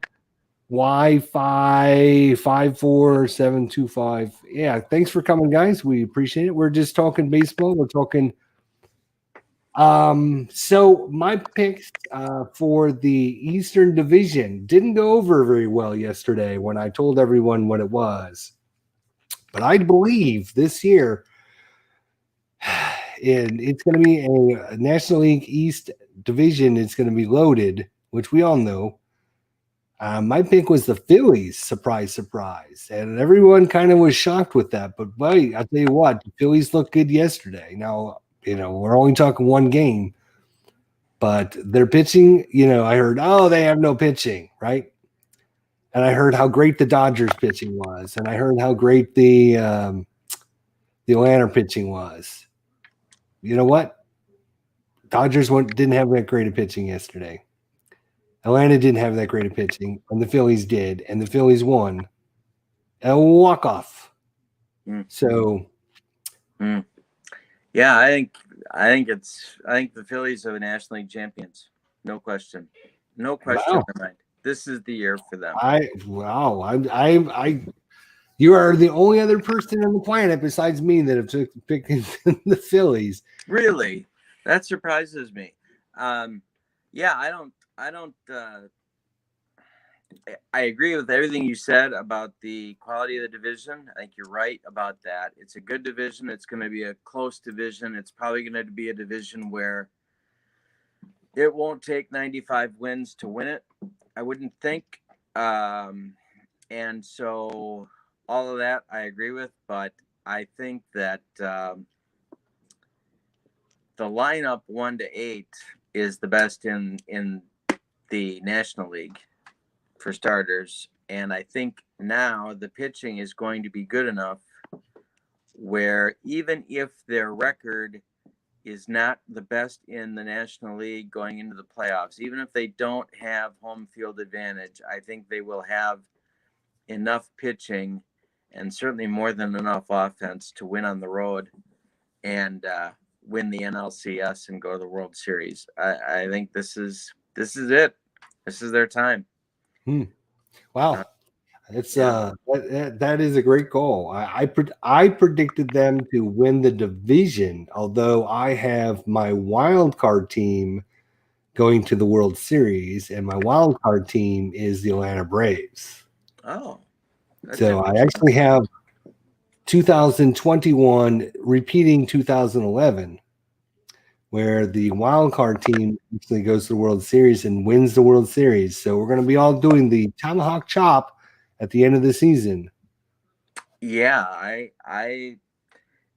Speaker 1: Wi-Fi 54725. Yeah, thanks for coming, guys. We appreciate it. We're just talking baseball. We're talking. So my picks for the Eastern Division didn't go over very well yesterday when I told everyone what it was. But I believe this year it's going to be a National League East division. It's going to be loaded, which we all know. My pick was the Phillies, surprise, and everyone kind of was shocked with that. But boy, I'll tell you what, the Phillies looked good yesterday. Now, we're only talking one game, but their pitching, I heard, they have no pitching, right? And I heard how great the Dodgers pitching was, and I heard how great the Atlanta pitching was. You know what? Dodgers didn't have that great of pitching yesterday. Atlanta didn't have that great of pitching, and the Phillies did, and the Phillies won a walk-off. So,
Speaker 2: yeah, I think the Phillies are the National League champions. No question in my mind. This is the year for them.
Speaker 1: You are the only other person on the planet besides me that have picked the Phillies.
Speaker 2: Really? That surprises me. Yeah, I agree with everything you said about the quality of the division. I think you're right about that. It's a good division. It's going to be a close division. It's probably going to be a division where it won't take 95 wins to win it, I wouldn't think. And so all of that I agree with, but I think that the lineup 1 to 8 is the best in the National League for starters. And I think now the pitching is going to be good enough where even if their record is not the best in the National League going into the playoffs, even if they don't have home field advantage, I think they will have enough pitching and certainly more than enough offense to win on the road and win the NLCS and go to the World Series. I think this is it. This is their time.
Speaker 1: Wow. It's that is a great goal. I predicted them to win the division, although I have my wild card team going to the World Series, and my wild card team is the Atlanta Braves.
Speaker 2: Oh,
Speaker 1: so I actually have 2021 repeating 2011, where the wild card team actually goes to the World Series and wins the World Series. So we're going to be all doing the tomahawk chop at the end of the season.
Speaker 2: Yeah, I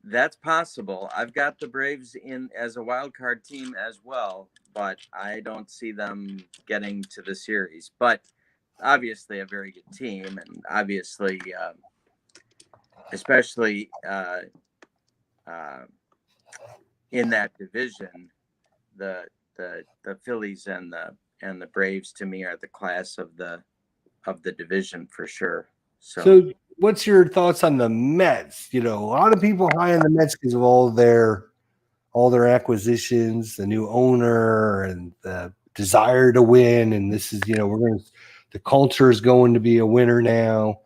Speaker 2: that's possible. I've got the Braves in as a wild card team as well, but I don't see them getting to the series. But obviously a very good team, and obviously especially in that division, the Phillies and the Braves to me are the class of the division for sure.
Speaker 1: So what's your thoughts on the Mets? A lot of people high on the Mets because of all their acquisitions, the new owner, and the desire to win. And this is, the culture is going to be a winner now.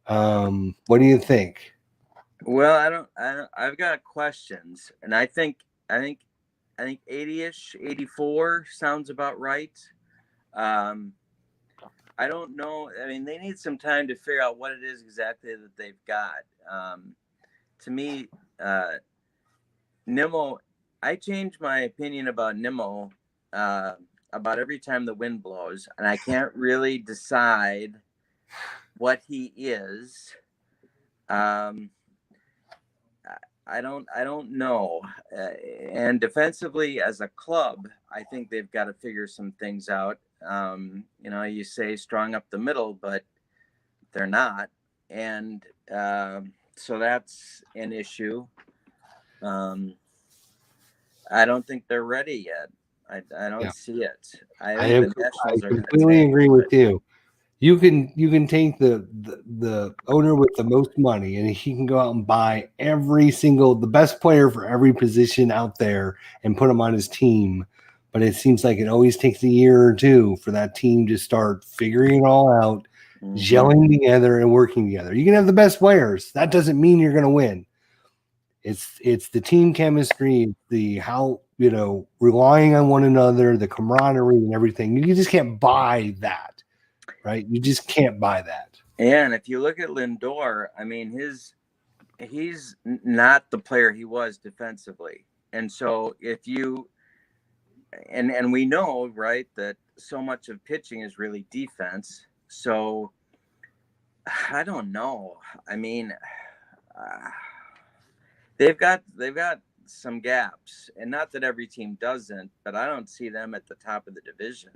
Speaker 1: What do you think?
Speaker 2: Well, I've got questions, and I think 80-ish, 84 sounds about right. I don't know. I mean, they need some time to figure out what it is exactly that they've got. To me, Nimmo, I change my opinion about Nimmo about every time the wind blows, and I can't really decide what he is. I don't know. And defensively, as a club, I think they've got to figure some things out. You say strong up the middle, but they're not, and so that's an issue. I don't think they're ready yet. I don't see it. I think the Nationals are going to
Speaker 1: completely agree with you. You can take the owner with the most money, and he can go out and buy the best player for every position out there and put him on his team. But it seems like it always takes a year or two for that team to start figuring it all out, gelling together and working together. You can have the best players. That doesn't mean you're going to win. It's the team chemistry, relying on one another, the camaraderie and everything. You just can't buy that. Right, you just can't buy that.
Speaker 2: And if you look at Lindor, I mean, he's not the player he was defensively. And so if you and we know, right, that so much of pitching is really defense. So I don't know. I mean, they've got some gaps, and not that every team doesn't, but I don't see them at the top of the division.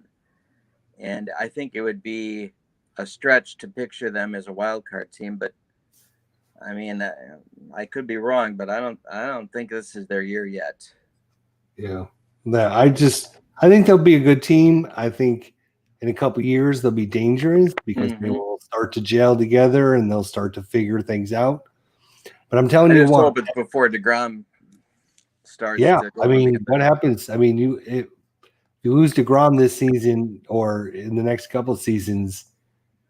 Speaker 2: And I think it would be a stretch to picture them as a wild card team. But I mean, I could be wrong, but I don't think this is their year yet.
Speaker 1: Yeah, I think they'll be a good team. I think in a couple of years they'll be dangerous because they will start to gel together and they'll start to figure things out. But I'm telling you what,
Speaker 2: hope it's before DeGrom starts.
Speaker 1: Yeah, I mean, what happens? I mean, you lose DeGrom this season or in the next couple of seasons,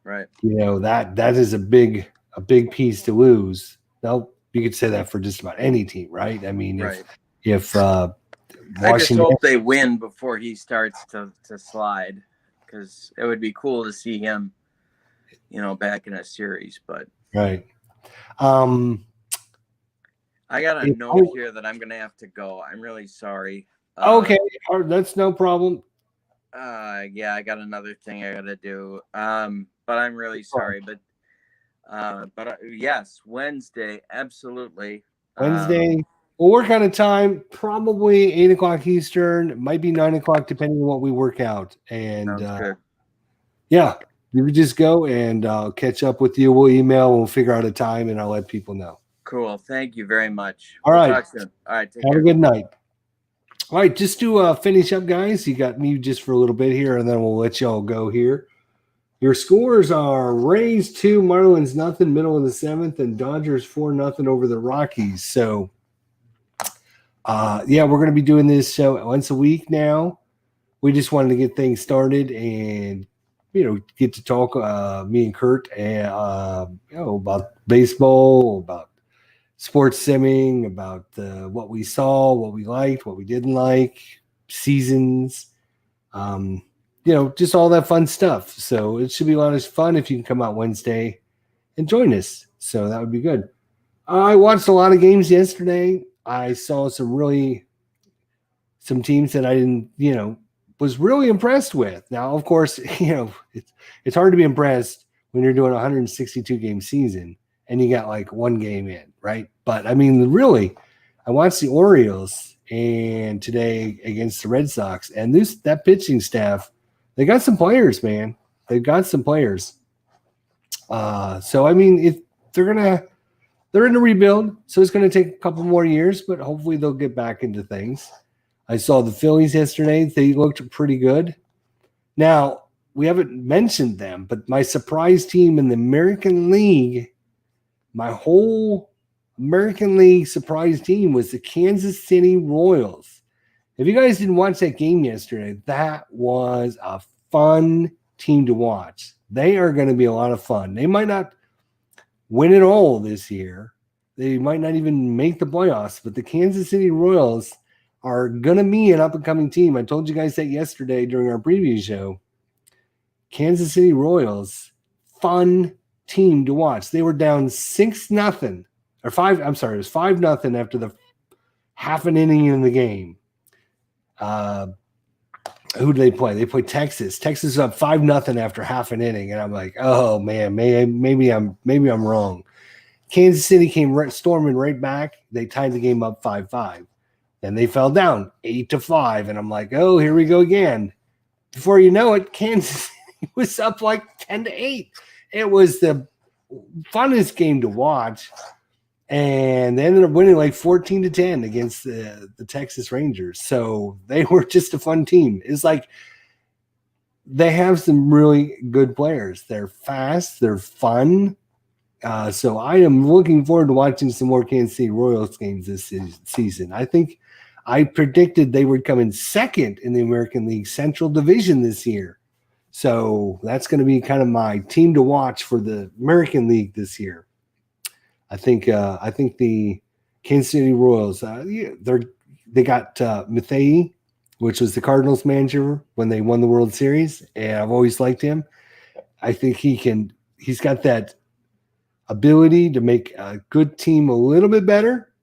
Speaker 2: right?
Speaker 1: That is a big piece to lose. Now you could say that for just about any team, right? I mean, if
Speaker 2: I just hope they win before he starts to slide, because it would be cool to see him, back in a series. But
Speaker 1: right.
Speaker 2: I got a note here that I'm going to have to go. I'm really sorry.
Speaker 1: Okay, that's no problem.
Speaker 2: Yeah, I got another thing I got to do. But I'm really sorry. But yes, Wednesday, absolutely.
Speaker 1: Wednesday, we'll work on a time, probably 8:00 Eastern. It might be 9:00, depending on what we work out. And yeah, you would just go and I'll catch up with you. We'll email. We'll figure out a time, and I'll let people know.
Speaker 2: Cool. Thank you very much.
Speaker 1: All right.
Speaker 2: Talk soon. All right.
Speaker 1: Have a good night. All right, just to finish up, guys, you got me just for a little bit here, and then we'll let y'all go here. Your scores are Rays 2, Marlins nothing, middle of the 7th, and Dodgers 4-0 over the Rockies. So, we're going to be doing this show once a week now. We just wanted to get things started and, get to talk, me and Kurt, and about baseball, about sports simming, about what we saw, what we liked, what we didn't like, seasons, just all that fun stuff. So it should be a lot of fun if you can come out Wednesday and join us. So that would be good. I watched a lot of games yesterday. I saw some teams that I didn't, was really impressed with. Now, of course, it's hard to be impressed when you're doing a 162 game season and you got like one game in, right? But I mean, really, I watched the Orioles and today against the Red Sox, and that pitching staff, they got some players, man. They've got some players. So I mean, they're in a rebuild, so it's going to take a couple more years, but hopefully they'll get back into things. I saw the Phillies yesterday; they looked pretty good. Now we haven't mentioned them, but my surprise team in the American League. My whole American League surprise team was the Kansas City Royals. If you guys didn't watch that game yesterday, that was a fun team to watch. They are going to be a lot of fun. They might not win it all this year. They might not even make the playoffs, but the Kansas City Royals are going to be an up-and-coming team. I told you guys that yesterday during our preview show. Kansas City Royals, fun team to watch. They were down 6-0 or 5. I'm sorry, it was 5-0 after the half an inning in the game. Who do they play? They play Texas. Texas is up 5-0 after half an inning, and I'm like, oh man, maybe I'm wrong. Kansas City came storming right back. They tied the game up 5-5. Then they fell down 8-5. And I'm like, oh, here we go again. Before you know it, Kansas City was up like 10-8. It was the funnest game to watch. And they ended up winning like 14-10 against the Texas Rangers. So they were just a fun team. It's like they have some really good players. They're fast. They're fun. So I am looking forward to watching some more Kansas City Royals games this season. I predicted they would come in second in the American League Central Division this year. So that's going to be kind of my team to watch for the American League this year. I think the Kansas City Royals, they got Matheny, which was the Cardinals manager when they won the World Series, and I've always liked him. I think he's got that ability to make a good team a little bit better,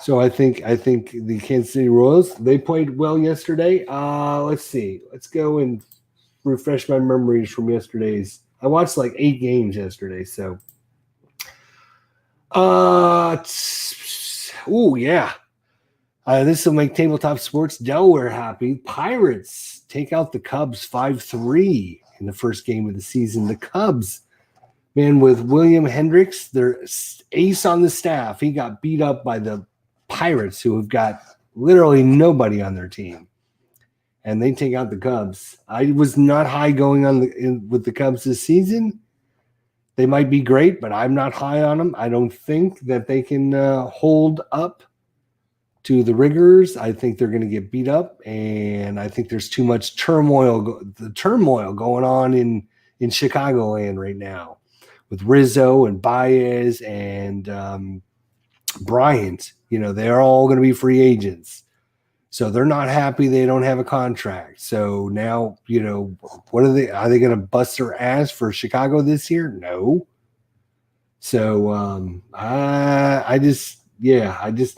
Speaker 1: So I think the Kansas City Royals, they played well yesterday. Let's see. Let's go and refresh my memories from yesterday's. I watched like 8 games yesterday, so. Yeah. This will make Tabletop Sports Delaware happy. Pirates take out the Cubs 5-3 in the first game of the season. The Cubs, man, with William Hendricks, their ace on the staff, he got beat up by the Pirates, who have got literally nobody on their team. And they take out the Cubs. I was not high going on with the Cubs this season. They might be great, but I'm not high on them. I don't think that they can hold up to the rigors. I think they're going to get beat up, and I think there's too much turmoil going on in Chicagoland right now with Rizzo and Baez and Bryant. They're all going to be free agents. So they're not happy they don't have a contract. So now, what are they going to bust their ass for Chicago this year? No. So I just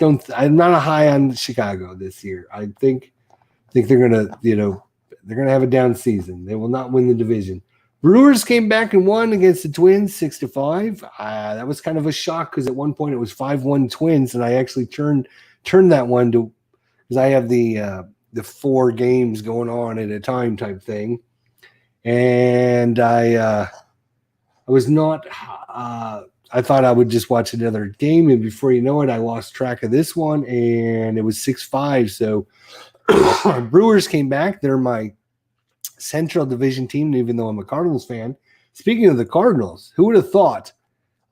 Speaker 1: don't. I'm not a high on Chicago this year. I think they're going to, they're going to have a down season. They will not win the division. Brewers came back and won against the Twins 6-5. That was kind of a shock because at one point it was 5-1 Twins, and I actually turned that one to. Because I have the 4 games going on at a time type thing, and I was not. I thought I would just watch another game, and before you know it, I lost track of this one, and it was 6-5. So Brewers came back. They're my Central Division team, even though I'm a Cardinals fan. Speaking of the Cardinals, who would have thought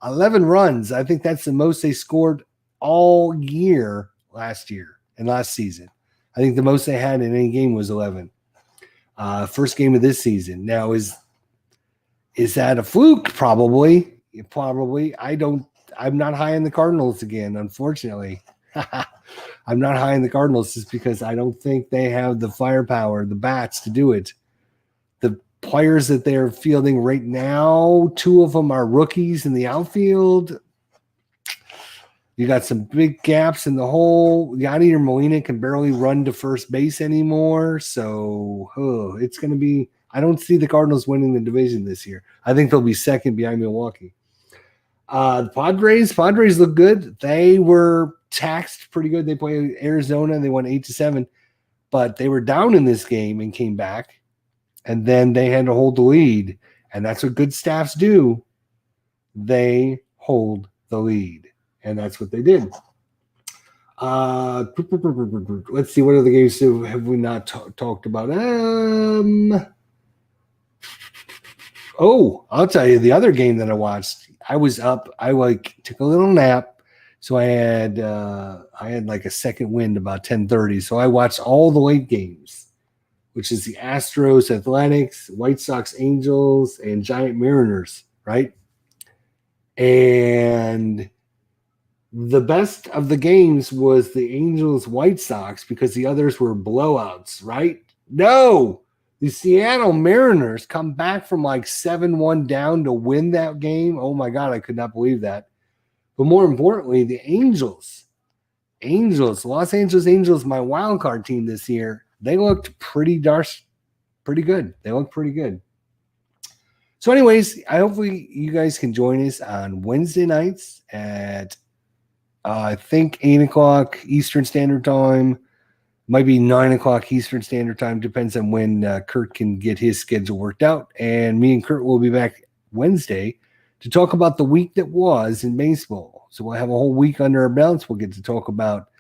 Speaker 1: 11 runs? I think that's the most they scored all year last year. And last season, I think the most they had in any game was 11. First game of this season. Now, is that a fluke? Probably. I'm not high in the Cardinals again, unfortunately. I'm not high in the Cardinals just because I don't think they have the firepower, the bats to do it. The players that they're fielding right now, 2 of them are rookies in the outfield. You got some big gaps in the hole. Yadier Molina can barely run to first base anymore. So it's going to be – I don't see the Cardinals winning the division this year. I think they'll be second behind Milwaukee. The Padres look good. They were taxed pretty good. They played Arizona. They won 8-7. But they were down in this game and came back. And then they had to hold the lead. And that's what good staffs do. They hold the lead. And that's what they did. Let's see, what other games have we not talked about? I'll tell you the other game that I watched. I was up. I took a little nap, so I had like a second wind about 10:30. So I watched all the late games, which is the Astros, Athletics, White Sox, Angels, and Giant Mariners, right? And the best of the games was the Angels White Sox because the others were blowouts, right? No, the Seattle Mariners come back from like 7-1 down to win that game. Oh my God, I could not believe that. But more importantly, the Los Angeles Angels, my wild card team this year, they looked pretty good. They looked pretty good. So, anyways, hopefully you guys can join us on Wednesday nights at I think 8 o'clock Eastern Standard Time. Might be 9 o'clock Eastern Standard Time. Depends on when Kurt can get his schedule worked out. And me and Kurt will be back Wednesday to talk about the week that was in baseball. So we'll have a whole week under our belts. We'll get to talk about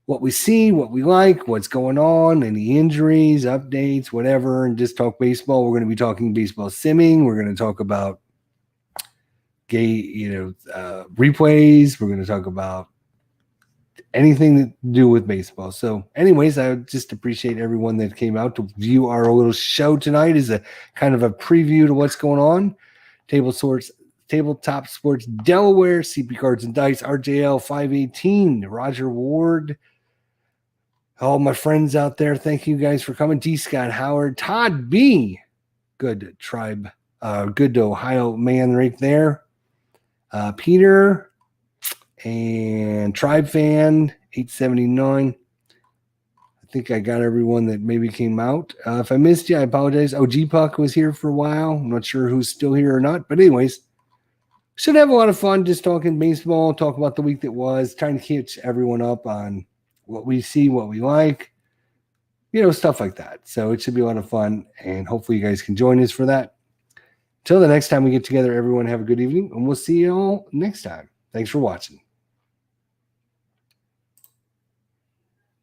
Speaker 1: what we see, what we like, what's going on, any injuries, updates, whatever, and just talk baseball. We're going to be talking baseball simming. We're going to talk about replays. We're going to talk about anything to do with baseball. So anyways, I just appreciate everyone that came out to view our little show tonight as a kind of a preview to what's going on. Tabletop Sports Delaware, CP Cards and Dice, RJL 518, Roger Ward, all my friends out there, thank you guys for coming. D. Scott Howard, Todd B. Good tribe, good Ohio man right there. Peter and Tribe Fan 879. I think I got everyone that maybe came out. If I missed you, I apologize. Oh, G-Puck was here for a while. I'm not sure who's still here or not. But anyways, should have a lot of fun just talking baseball, talk about the week that was, trying to catch everyone up on what we see, what we like, stuff like that. So it should be a lot of fun, and hopefully you guys can join us for that. Until the next time we get together, everyone have a good evening, and we'll see you all next time. Thanks for watching.